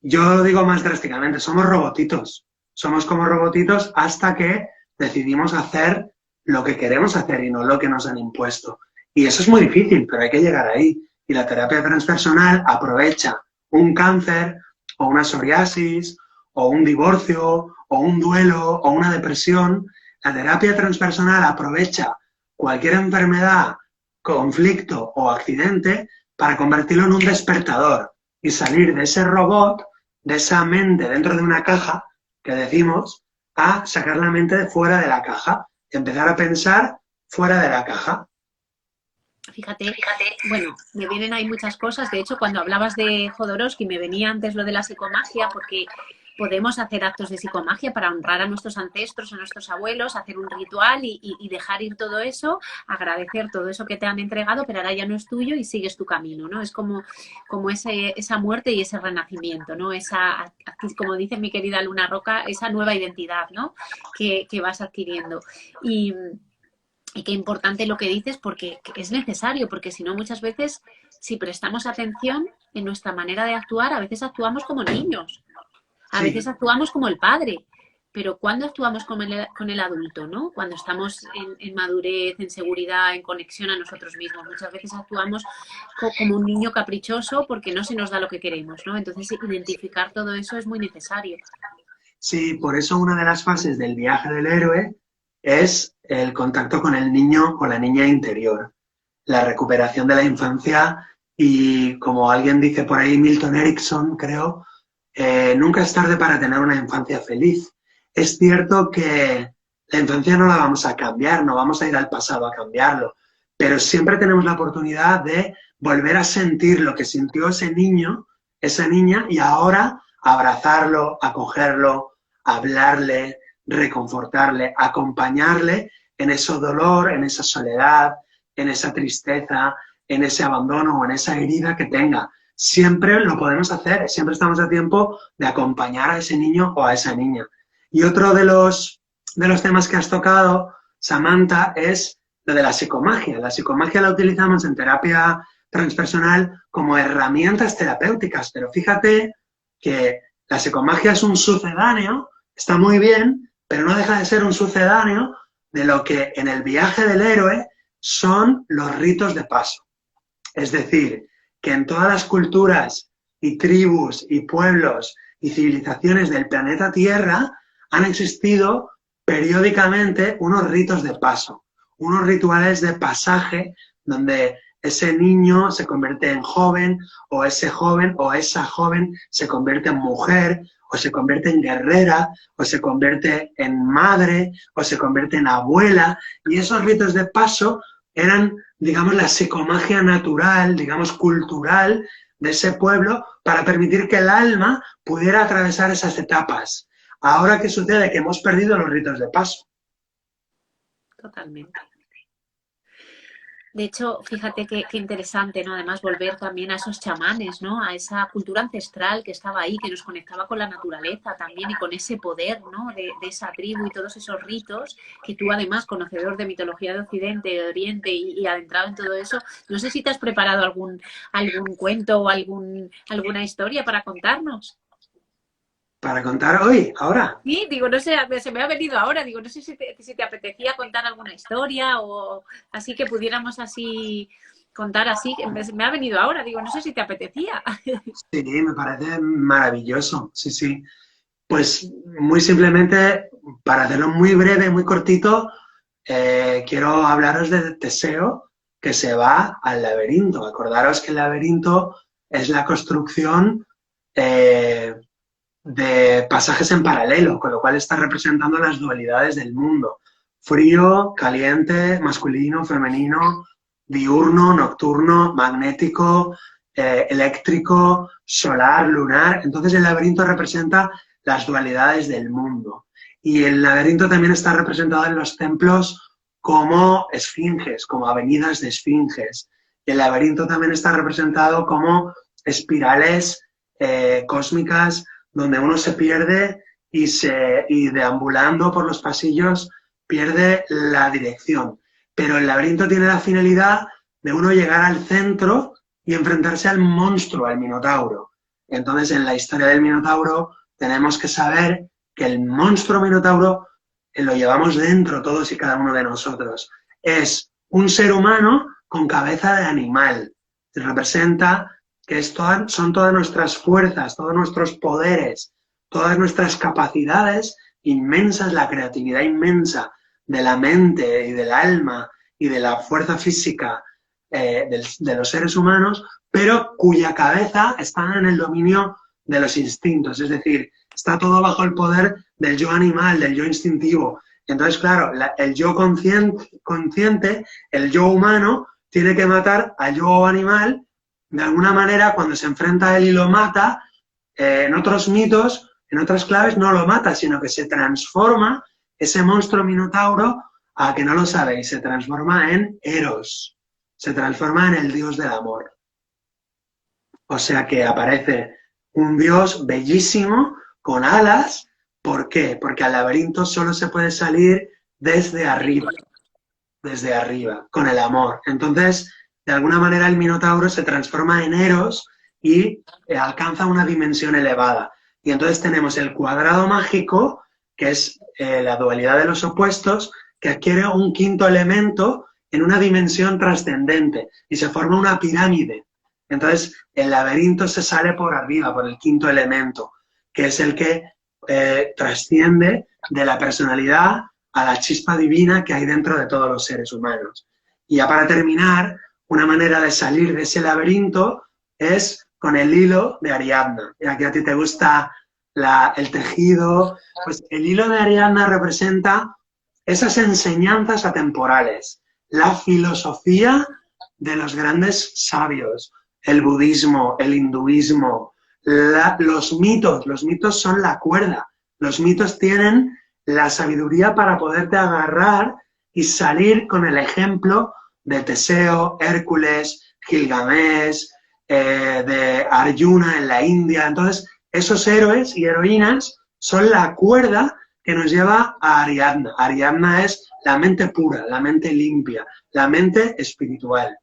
Yo lo digo más drásticamente, somos robotitos. Somos como robotitos hasta que decidimos hacer lo que queremos hacer y no lo que nos han impuesto. Y eso es muy difícil, pero hay que llegar ahí. Y la terapia transpersonal aprovecha un cáncer o una psoriasis o un divorcio o un duelo o una depresión. La terapia transpersonal aprovecha cualquier enfermedad, conflicto o accidente para convertirlo en un despertador y salir de ese robot, de esa mente dentro de una caja que decimos, a sacar la mente de fuera de la caja y empezar a pensar fuera de la caja. Fíjate, bueno, me vienen ahí muchas cosas. De hecho, cuando hablabas de Jodorowsky, me venía antes lo de la psicomagia, porque podemos hacer actos de psicomagia para honrar a nuestros ancestros, a nuestros abuelos, hacer un ritual y dejar ir todo eso, agradecer todo eso que te han entregado, pero ahora ya no es tuyo y sigues tu camino, ¿no? Es como esa muerte y ese renacimiento, ¿no? Esa, como dice mi querida Luna Roca, esa nueva identidad, ¿no? Que vas adquiriendo. Y qué importante lo que dices, porque es necesario, porque si no, muchas veces, si prestamos atención en nuestra manera de actuar, a veces actuamos como niños, a Sí, veces actuamos como el padre, pero ¿cuándo actuamos con el adulto, ¿no? Cuando estamos en madurez, en seguridad, en conexión a nosotros mismos. Muchas veces actuamos como un niño caprichoso porque no se nos da lo que queremos, ¿no? Entonces, identificar todo eso es muy necesario. sí, por eso una de las fases del viaje del héroe es el contacto con el niño o la niña interior, la recuperación de la infancia y, como alguien dice por ahí, Milton Erickson, creo, nunca es tarde para tener una infancia feliz. Es cierto que la infancia no la vamos a cambiar, no vamos a ir al pasado a cambiarlo, pero siempre tenemos la oportunidad de volver a sentir lo que sintió ese niño, esa niña, y ahora abrazarlo, acogerlo, hablarle, reconfortarle, acompañarle en ese dolor, en esa soledad, en esa tristeza, en ese abandono o en esa herida que tenga. Siempre lo podemos hacer, siempre estamos a tiempo de acompañar a ese niño o a esa niña. Y otro de los temas que has tocado, Samantha, es lo de la psicomagia. La psicomagia la utilizamos en terapia transpersonal como herramientas terapéuticas, pero fíjate que la psicomagia es un sucedáneo, está muy bien, pero no deja de ser un sucedáneo de lo que en el viaje del héroe son los ritos de paso. Es decir, que en todas las culturas y tribus y pueblos y civilizaciones del planeta Tierra han existido periódicamente unos ritos de paso, unos rituales de pasaje donde ese niño se convierte en joven, o ese joven o esa joven se convierte en mujer, o se convierte en guerrera, o se convierte en madre, o se convierte en abuela, y esos ritos de paso eran, digamos, la psicomagia natural, digamos, cultural de ese pueblo para permitir que el alma pudiera atravesar esas etapas. Ahora, ¿qué sucede? Que hemos perdido los ritos de paso. Totalmente. De hecho, fíjate qué interesante, ¿no? Además, volver también a esos chamanes, ¿no? A esa cultura ancestral que estaba ahí, que nos conectaba con la naturaleza también y con ese poder, ¿no? De esa tribu y todos esos ritos, que tú además, conocedor de mitología de Occidente, de Oriente y adentrado en todo eso, no sé si te has preparado algún cuento o alguna historia para contarnos. Para contar hoy, ahora. Sí, digo, no sé, se me ha venido ahora, digo, no sé si te apetecía contar alguna historia o así que pudiéramos así contar así, me ha venido ahora, digo, no sé si te apetecía. Sí, me parece maravilloso, sí, sí. Pues muy simplemente, para hacerlo muy breve, muy cortito, quiero hablaros de Teseo que se va al laberinto. Acordaros que el laberinto es la construcción de pasajes en paralelo, con lo cual está representando las dualidades del mundo. Frío, caliente, masculino, femenino, diurno, nocturno, magnético, eléctrico, solar, lunar. Entonces el laberinto representa las dualidades del mundo. Y el laberinto también está representado en los templos como esfinges, como avenidas de esfinges. Y el laberinto también está representado como espirales cósmicas donde uno se pierde y deambulando por los pasillos pierde la dirección. Pero el laberinto tiene la finalidad de uno llegar al centro y enfrentarse al monstruo, al Minotauro. Entonces, en la historia del Minotauro tenemos que saber que el monstruo Minotauro lo llevamos dentro todos y cada uno de nosotros. Es un ser humano con cabeza de animal. Representa que son todas nuestras fuerzas, todos nuestros poderes, todas nuestras capacidades inmensas, la creatividad inmensa de la mente y del alma y de la fuerza física de los seres humanos, pero cuya cabeza está en el dominio de los instintos, es decir, está todo bajo el poder del yo animal, del yo instintivo. Entonces, claro, el yo consciente, el yo humano, tiene que matar al yo animal. De alguna manera, cuando se enfrenta a él y lo mata, en otros mitos En otras claves no lo mata, sino que se transforma ese monstruo minotauro, a que no lo sabéis, se transforma en Eros, se transforma en el dios del amor. O sea que aparece un dios bellísimo con alas. ¿Por qué? Porque al laberinto solo se puede salir desde arriba, con el amor. Entonces, de alguna manera el Minotauro se transforma en Eros y alcanza una dimensión elevada. Y entonces tenemos el cuadrado mágico, que es la dualidad de los opuestos, que adquiere un quinto elemento en una dimensión trascendente y se forma una pirámide. Entonces, el laberinto se sale por arriba, por el quinto elemento, que es el que trasciende de la personalidad a la chispa divina que hay dentro de todos los seres humanos. Y ya para terminar, una manera de salir de ese laberinto es con el hilo de Ariadna. Ya que a ti te gusta el tejido, pues el hilo de Ariadna representa esas enseñanzas atemporales, la filosofía de los grandes sabios, el budismo, el hinduismo, los mitos son la cuerda, los mitos tienen la sabiduría para poderte agarrar y salir con el ejemplo de Teseo, Hércules, Gilgamesh, de Arjuna en la India. Entonces, esos héroes y heroínas son la cuerda que nos lleva a Ariadna. Ariadna es la mente pura, la mente limpia, la mente espiritual.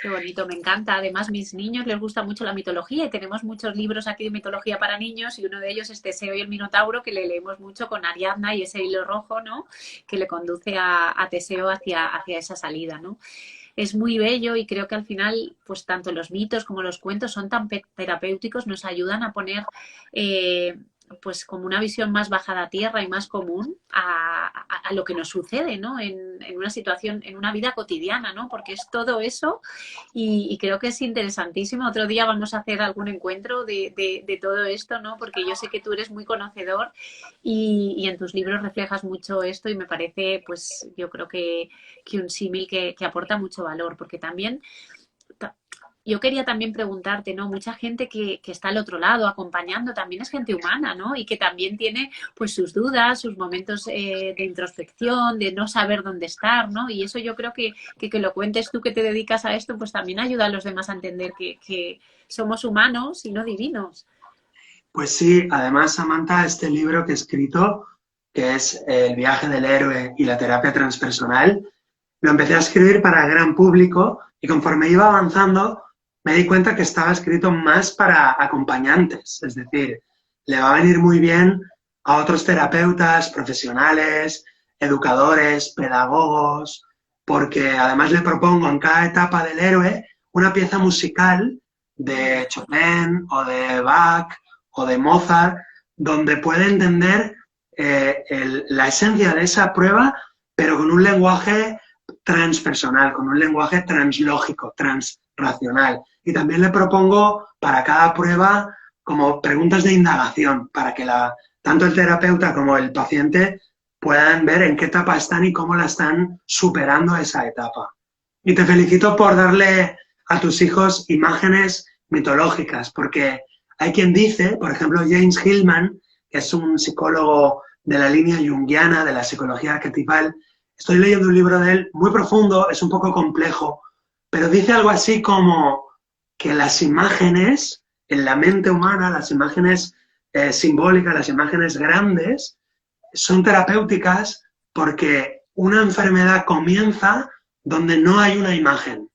Qué bonito, me encanta. Además, a mis niños les gusta mucho la mitología y tenemos muchos libros aquí de mitología para niños y uno de ellos es Teseo y el Minotauro, que le leemos mucho con Ariadna y ese hilo rojo, ¿no? Que le conduce a Teseo hacia esa salida, ¿no? Es muy bello y creo que al final, pues tanto los mitos como los cuentos son tan terapéuticos, nos ayudan a poner pues como una visión más bajada a tierra y más común a lo que nos sucede, ¿no? En una situación, en una vida cotidiana, ¿no? Porque es todo eso y creo que es interesantísimo. Otro día vamos a hacer algún encuentro de todo esto, ¿no? Porque yo sé que tú eres muy conocedor y en tus libros reflejas mucho esto y me parece, pues yo creo que un símil que aporta mucho valor, porque también yo quería también preguntarte, ¿no? Mucha gente que está al otro lado acompañando también es gente humana, ¿no? Y que también tiene pues sus dudas, sus momentos de introspección, de no saber dónde estar, ¿no? Y eso yo creo que lo cuentes tú que te dedicas a esto, pues también ayuda a los demás a entender que somos humanos y no divinos. Pues sí, además, Samantha, este libro que he escrito, que es El viaje del héroe y la terapia transpersonal, lo empecé a escribir para el gran público y conforme iba avanzando me di cuenta que estaba escrito más para acompañantes, es decir, le va a venir muy bien a otros terapeutas, profesionales, educadores, pedagogos, porque además le propongo en cada etapa del héroe una pieza musical de Chopin o de Bach o de Mozart, donde puede entender la esencia de esa prueba, pero con un lenguaje transpersonal, con un lenguaje translógico, transracional. Y también le propongo para cada prueba como preguntas de indagación, para que tanto el terapeuta como el paciente puedan ver en qué etapa están y cómo la están superando esa etapa. Y te felicito por darle a tus hijos imágenes mitológicas, porque hay quien dice, por ejemplo, James Hillman, que es un psicólogo de la línea junguiana, de la psicología arquetipal, estoy leyendo un libro de él muy profundo, es un poco complejo, pero dice algo así como que las imágenes en la mente humana, las imágenes simbólicas, las imágenes grandes, son terapéuticas porque una enfermedad comienza donde no hay una imagen.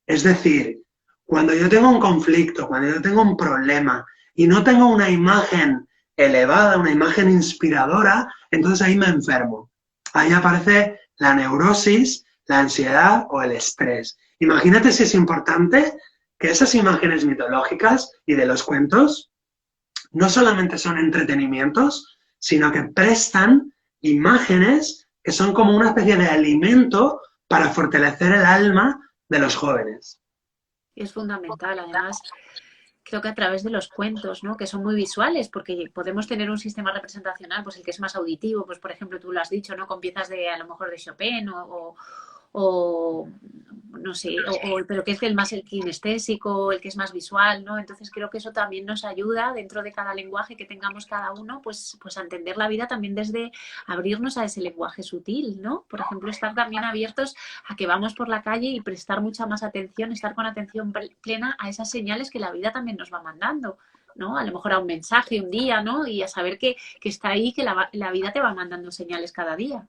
Es decir, cuando yo tengo un conflicto, cuando yo tengo un problema y no tengo una imagen elevada, una imagen inspiradora, entonces ahí me enfermo. Ahí aparece la neurosis, la ansiedad o el estrés. Imagínate si es importante que esas imágenes mitológicas y de los cuentos no solamente son entretenimientos, sino que prestan imágenes que son como una especie de alimento para fortalecer el alma de los jóvenes. Es fundamental, además, creo que a través de los cuentos, ¿no? Que son muy visuales, porque podemos tener un sistema representacional, pues el que es más auditivo, pues por ejemplo tú lo has dicho, ¿no? Con piezas de a lo mejor de Chopin o no sé, pero que es el más el kinestésico, el que es más visual, ¿no? Entonces creo que eso también nos ayuda dentro de cada lenguaje que tengamos cada uno, pues a entender la vida también desde abrirnos a ese lenguaje sutil, ¿no? Por ejemplo, estar también abiertos a que vamos por la calle y prestar mucha más atención, estar con atención plena a esas señales que la vida también nos va mandando, ¿no? A lo mejor a un mensaje un día, ¿no? Y a saber que está ahí, que la vida te va mandando señales cada día.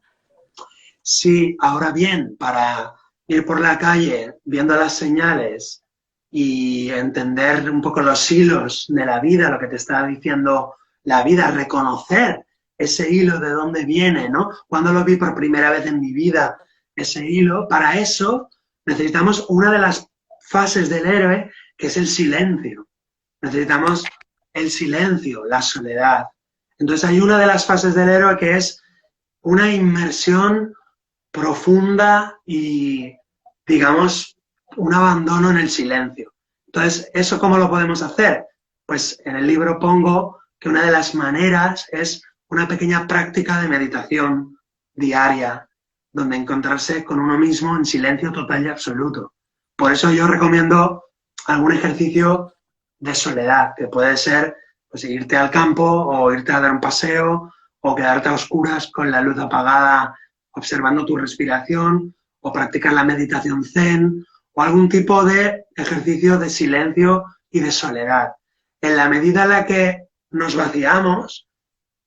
Sí, ahora bien, para ir por la calle viendo las señales y entender un poco los hilos de la vida, lo que te está diciendo la vida, reconocer ese hilo de dónde viene, ¿no? Cuando lo vi por primera vez en mi vida, ese hilo, para eso necesitamos una de las fases del héroe, que es el silencio. Necesitamos el silencio, la soledad. Entonces hay una de las fases del héroe que es una inmersión profunda y, digamos, un abandono en el silencio. Entonces, ¿eso cómo lo podemos hacer? Pues en el libro pongo que una de las maneras es una pequeña práctica de meditación diaria, donde encontrarse con uno mismo en silencio total y absoluto. Por eso yo recomiendo algún ejercicio de soledad, que puede ser pues, irte al campo o irte a dar un paseo o quedarte a oscuras con la luz apagada observando tu respiración o practicar la meditación zen o algún tipo de ejercicio de silencio y de soledad. En la medida en la que nos vaciamos,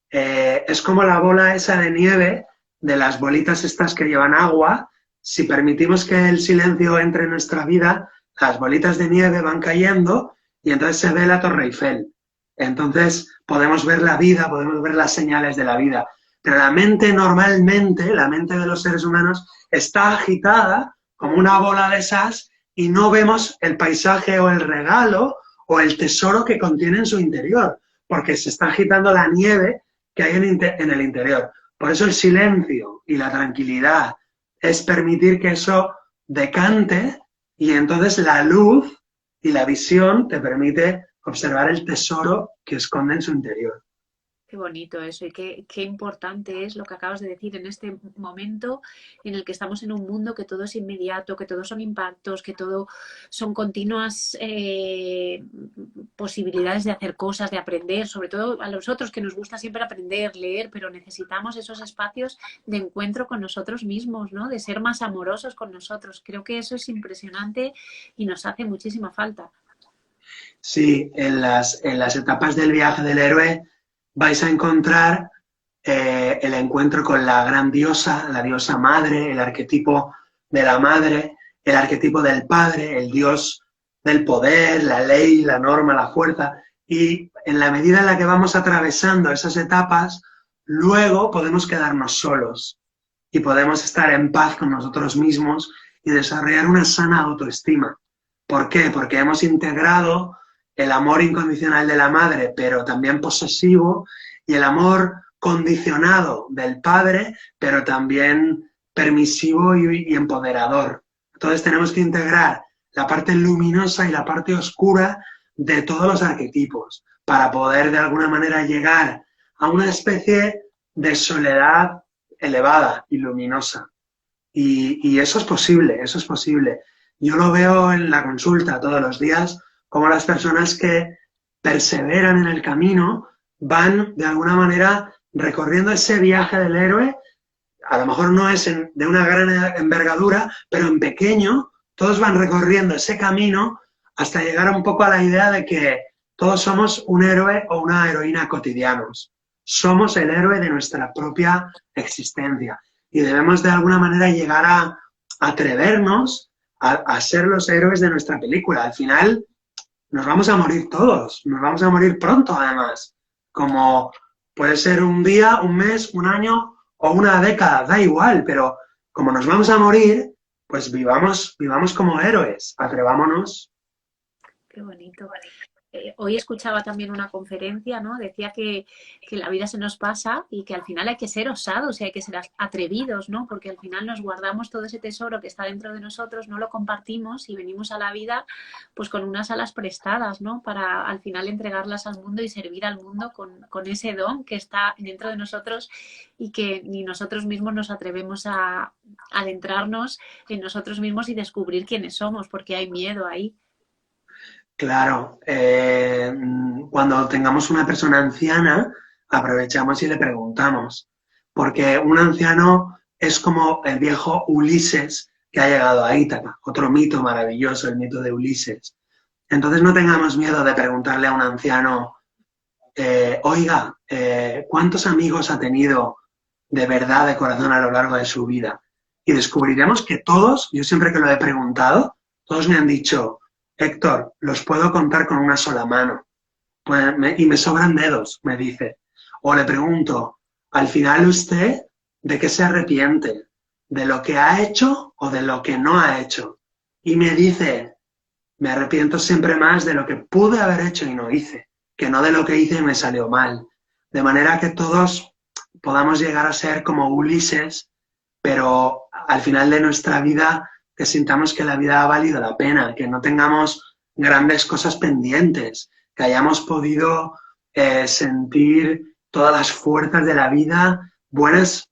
es como la bola esa de nieve de las bolitas estas que llevan agua. Si permitimos que el silencio entre en nuestra vida, las bolitas de nieve van cayendo y entonces se ve la Torre Eiffel. Entonces podemos ver la vida, podemos ver las señales de la vida. Pero la mente normalmente, la mente de los seres humanos, está agitada como una bola de esas y no vemos el paisaje o el regalo o el tesoro que contiene en su interior, porque se está agitando la nieve que hay en el interior. Por eso el silencio y la tranquilidad es permitir que eso decante y entonces la luz y la visión te permite observar el tesoro que esconde en su interior. Qué bonito eso y qué importante es lo que acabas de decir en este momento en el que estamos en un mundo que todo es inmediato, que todo son impactos, que todo son continuas posibilidades de hacer cosas, de aprender, sobre todo a nosotros que nos gusta siempre aprender, leer, pero necesitamos esos espacios de encuentro con nosotros mismos, ¿no? De ser más amorosos con nosotros. Creo que eso es impresionante y nos hace muchísima falta. Sí, en las etapas del viaje del héroe vais a encontrar el encuentro con la gran diosa, la diosa madre, el arquetipo de la madre, el arquetipo del padre, el dios del poder, la ley, la norma, la fuerza. Y en la medida en la que vamos atravesando esas etapas, luego podemos quedarnos solos y podemos estar en paz con nosotros mismos y desarrollar una sana autoestima. ¿Por qué? Porque hemos integrado el amor incondicional de la madre, pero también posesivo, y el amor condicionado del padre, pero también permisivo y empoderador. Entonces tenemos que integrar la parte luminosa y la parte oscura de todos los arquetipos para poder de alguna manera llegar a una especie de soledad elevada y luminosa. Y eso es posible, eso es posible. Yo lo veo en la consulta todos los días, como las personas que perseveran en el camino van de alguna manera recorriendo ese viaje del héroe. A lo mejor no es de una gran envergadura, pero en pequeño todos van recorriendo ese camino hasta llegar un poco a la idea de que todos somos un héroe o una heroína cotidianos. Somos el héroe de nuestra propia existencia y debemos de alguna manera llegar a atrevernos a ser los héroes de nuestra película. Al final nos vamos a morir todos, nos vamos a morir pronto además, como puede ser un día, un mes, un año o una década, da igual, pero como nos vamos a morir, pues vivamos como héroes, atrevámonos. Qué bonito. hoy escuchaba también una conferencia, ¿no? Decía que la vida se nos pasa y que al final hay que ser osados y hay que ser atrevidos, ¿no? Porque al final nos guardamos todo ese tesoro que está dentro de nosotros, no lo compartimos y venimos a la vida pues con unas alas prestadas, ¿no? Para al final entregarlas al mundo y servir al mundo con ese don que está dentro de nosotros y que ni nosotros mismos nos atrevemos a adentrarnos en nosotros mismos y descubrir quiénes somos, porque hay miedo ahí. Claro, cuando tengamos una persona anciana, aprovechamos y le preguntamos, porque un anciano es como el viejo Ulises que ha llegado a Ítaca, otro mito maravilloso, el mito de Ulises. Entonces no tengamos miedo de preguntarle a un anciano, oiga, ¿cuántos amigos ha tenido de verdad, de corazón a lo largo de su vida? Y descubriremos que todos, yo siempre que lo he preguntado, todos me han dicho, Héctor, los puedo contar con una sola mano. Pues y me sobran dedos, me dice. O le pregunto, al final usted, ¿de qué se arrepiente? ¿De lo que ha hecho o de lo que no ha hecho? Y me dice, me arrepiento siempre más de lo que pude haber hecho y no hice, que no de lo que hice y me salió mal. De manera que todos podamos llegar a ser como Ulises, pero al final de nuestra vida que sintamos que la vida ha valido la pena, que no tengamos grandes cosas pendientes, que hayamos podido sentir todas las fuerzas de la vida, buenas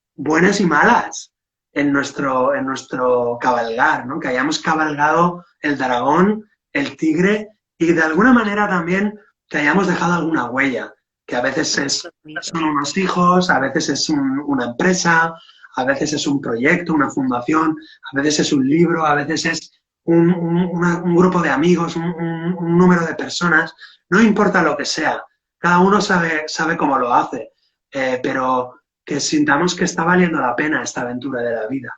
y malas, en nuestro cabalgar, ¿no? Que hayamos cabalgado el dragón, el tigre y de alguna manera también que hayamos dejado alguna huella, que a veces son unos hijos, a veces es una empresa, a veces es un proyecto, una fundación, a veces es un libro, a veces es un grupo de amigos, un número de personas, no importa lo que sea, cada uno sabe cómo lo hace, pero que sintamos que está valiendo la pena esta aventura de la vida.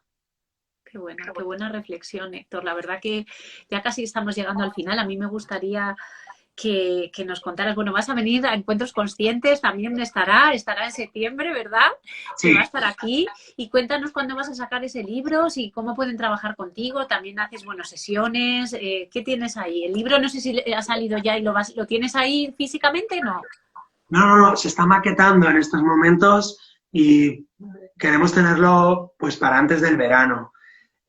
Qué buena reflexión, Héctor. La verdad que ya casi estamos llegando al final. A mí me gustaría que nos contaras, bueno, vas a venir a Encuentros Conscientes, también estará en septiembre, ¿verdad? Sí. Que va a estar aquí. Y cuéntanos cuándo vas a sacar ese libro, y cómo pueden trabajar contigo. También haces, bueno, sesiones. ¿Qué tienes ahí? El libro no sé si ha salido ya y lo tienes ahí físicamente, ¿no? No, se está maquetando en estos momentos y queremos tenerlo pues para antes del verano.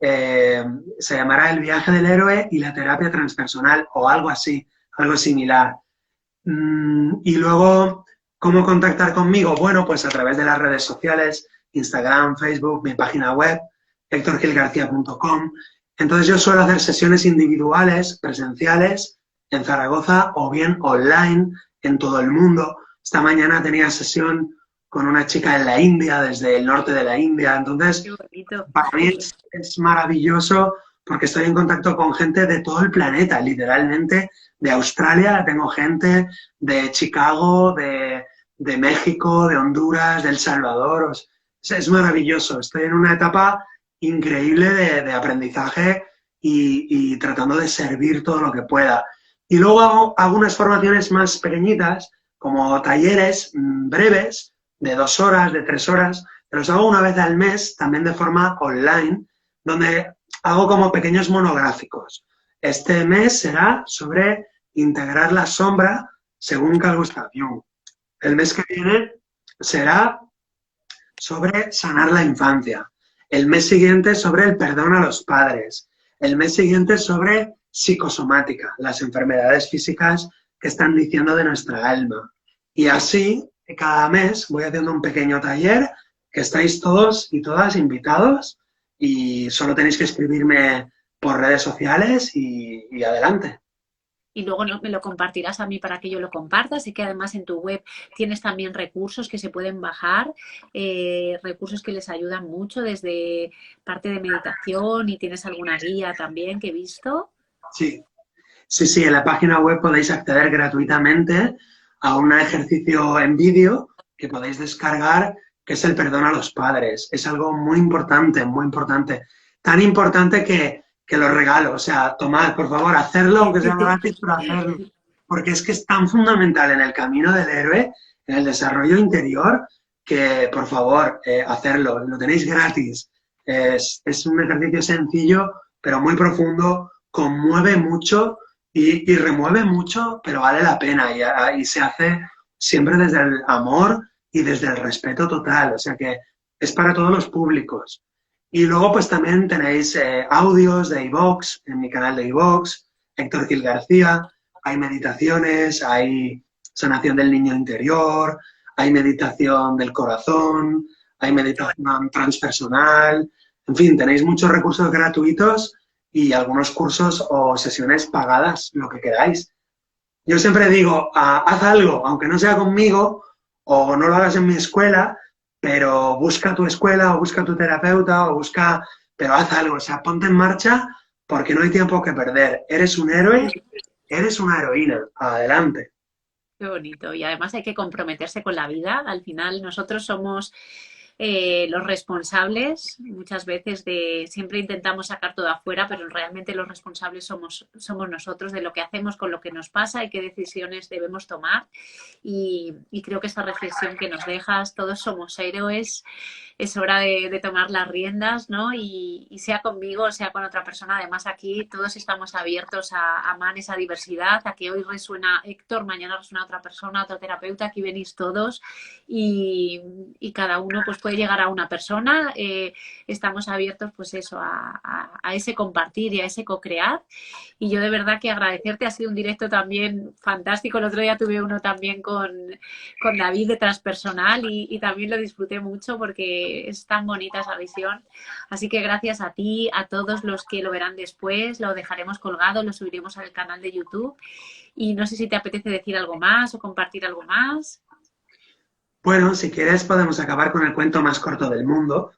Se llamará El viaje del héroe y la terapia transpersonal o algo así, algo similar. Y luego, ¿cómo contactar conmigo? Bueno, pues a través de las redes sociales, Instagram, Facebook, mi página web, hectorgilgarcia.com. Entonces yo suelo hacer sesiones individuales, presenciales, en Zaragoza o bien online en todo el mundo. Esta mañana tenía sesión con una chica en la India, desde el norte de la India. Entonces, para mí es maravilloso porque estoy en contacto con gente de todo el planeta, literalmente. De Australia tengo gente, de Chicago, de México, de Honduras, de El Salvador. Es maravilloso. Estoy en una etapa increíble de aprendizaje y tratando de servir todo lo que pueda. Y luego hago unas formaciones más pequeñitas, como talleres breves, de 2 horas, de 3 horas, que los hago una vez al mes, también de forma online, donde hago como pequeños monográficos. Este mes será sobre integrar la sombra según Carl Gustav Jung. El mes que viene será sobre sanar la infancia. El mes siguiente sobre el perdón a los padres. El mes siguiente sobre psicosomática, las enfermedades físicas que están diciendo de nuestra alma. Y así, cada mes voy haciendo un pequeño taller que estáis todos y todas invitados y solo tenéis que escribirme por redes sociales y adelante. Y luego me lo compartirás a mí para que yo lo comparta. Sé que además en tu web tienes también recursos que se pueden bajar, recursos que les ayudan mucho desde parte de meditación y tienes alguna guía también que he visto. Sí, en la página web podéis acceder gratuitamente a un ejercicio en vídeo que podéis descargar, que es el perdón a los padres. Es algo muy importante, muy importante. Tan importante que lo regalo. O sea, tomad, por favor, hacerlo, aunque sea gratis, pero hacerlo. Porque es que es tan fundamental en el camino del héroe, en el desarrollo interior, que, por favor, hacerlo. Lo tenéis gratis. Es un ejercicio sencillo, pero muy profundo, conmueve mucho y remueve mucho, pero vale la pena y se hace siempre desde el amor y desde el respeto total, o sea que es para todos los públicos. Y luego pues también tenéis audios de iVoox, en mi canal de iVoox, Héctor Gil García, hay meditaciones, hay sanación del niño interior, hay meditación del corazón, hay meditación transpersonal, en fin, tenéis muchos recursos gratuitos y algunos cursos o sesiones pagadas, lo que queráis. Yo siempre digo, haz algo, aunque no sea conmigo o no lo hagas en mi escuela, pero busca tu escuela o busca tu terapeuta o busca, pero haz algo, o sea, ponte en marcha porque no hay tiempo que perder. Eres un héroe, eres una heroína. Adelante. Qué bonito. Y además hay que comprometerse con la vida. Al final nosotros somos los responsables muchas veces de, siempre intentamos sacar todo afuera, pero realmente los responsables somos nosotros de lo que hacemos con lo que nos pasa y qué decisiones debemos tomar. Y creo que esta reflexión que nos dejas, todos somos héroes, es hora de tomar las riendas, ¿no? Y sea conmigo, sea con otra persona, además aquí todos estamos abiertos a amar esa diversidad, a que hoy resuena Héctor, mañana resuena otra persona, otro terapeuta, aquí venís todos y cada uno pues puede llegar a una persona, estamos abiertos pues eso, a ese compartir y a ese co-crear. Y yo de verdad que agradecerte, ha sido un directo también fantástico. El otro día tuve uno también con David de Transpersonal y también lo disfruté mucho porque es tan bonita esa visión. Así que gracias a ti, a todos los que lo verán después, lo dejaremos colgado, lo subiremos al canal de YouTube. Y no sé si te apetece decir algo más o compartir algo más. Bueno, si quieres podemos acabar con el cuento más corto del mundo,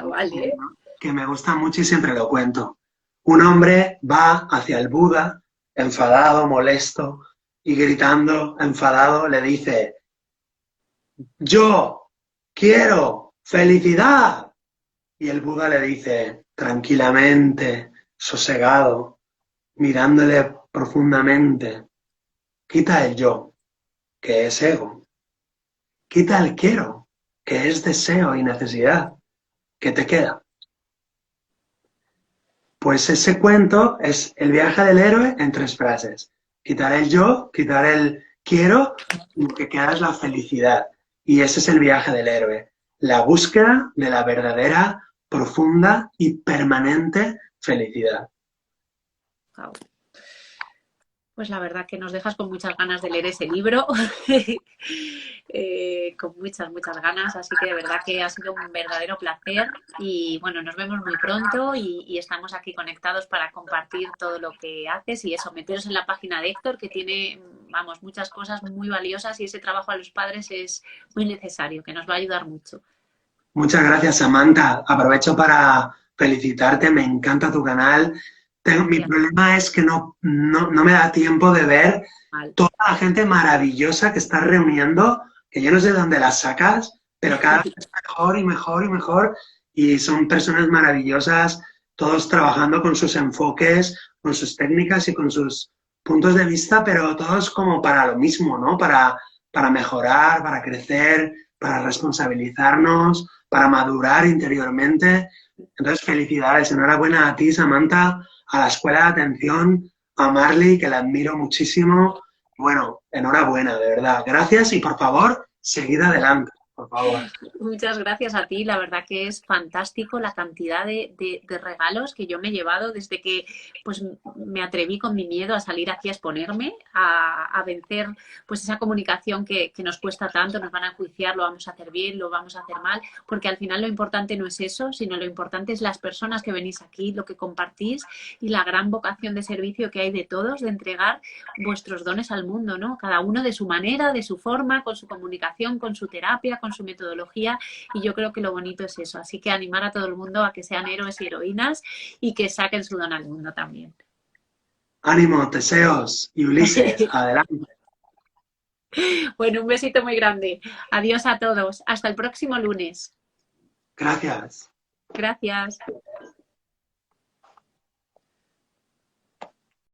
Vale. que me gusta mucho y siempre lo cuento. Un hombre va hacia el Buda, enfadado, molesto, y gritando, enfadado, le dice, yo quiero felicidad. Y el Buda le dice, tranquilamente, sosegado, mirándole profundamente, quita el yo, que es ego, quita el quiero, que es deseo y necesidad. ¿Qué te queda? Pues ese cuento es el viaje del héroe en 3 frases. Quitar el yo, quitar el quiero, y lo que queda es la felicidad. Y ese es el viaje del héroe. La búsqueda de la verdadera, profunda y permanente felicidad. Wow. Pues la verdad que nos dejas con muchas ganas de leer ese libro, con muchas ganas, así que de verdad que ha sido un verdadero placer y bueno, nos vemos muy pronto y estamos aquí conectados para compartir todo lo que haces y eso, meteros en la página de Héctor que tiene, vamos, muchas cosas muy valiosas y ese trabajo a los padres es muy necesario, que nos va a ayudar mucho. Muchas gracias, Samantha. Aprovecho para felicitarte, me encanta tu canal. Mi Gracias. problema es que no me da tiempo de ver Mal. toda la gente maravillosa que estás reuniendo, que yo no sé de dónde las sacas, pero cada vez es mejor y mejor y mejor. Y son personas maravillosas, todos trabajando con sus enfoques, con sus técnicas y con sus puntos de vista, pero todos como para lo mismo, ¿no? Para mejorar, para crecer, para responsabilizarnos, para madurar interiormente. Entonces, felicidades, enhorabuena a ti, Samantha, a la Escuela de Atención, a Marley, que la admiro muchísimo. Bueno, enhorabuena, de verdad. Gracias y por favor, seguid adelante, por favor. Muchas gracias a ti, la verdad que es fantástico la cantidad de regalos que yo me he llevado desde que pues me atreví con mi miedo a salir aquí a exponerme, a vencer pues esa comunicación que nos cuesta tanto, nos van a enjuiciar, lo vamos a hacer bien, lo vamos a hacer mal, porque al final lo importante no es eso, sino lo importante es las personas que venís aquí, lo que compartís y la gran vocación de servicio que hay de todos, de entregar vuestros dones al mundo, ¿no? Cada uno de su manera, de su forma, con su comunicación, con su terapia, con su metodología y yo creo que lo bonito es eso. Así que animar a todo el mundo a que sean héroes y heroínas y que saquen su don al mundo también. Ánimo, Teseos y Ulises, adelante. Bueno, un besito muy grande. Adiós a todos. Hasta el próximo lunes. Gracias. Gracias.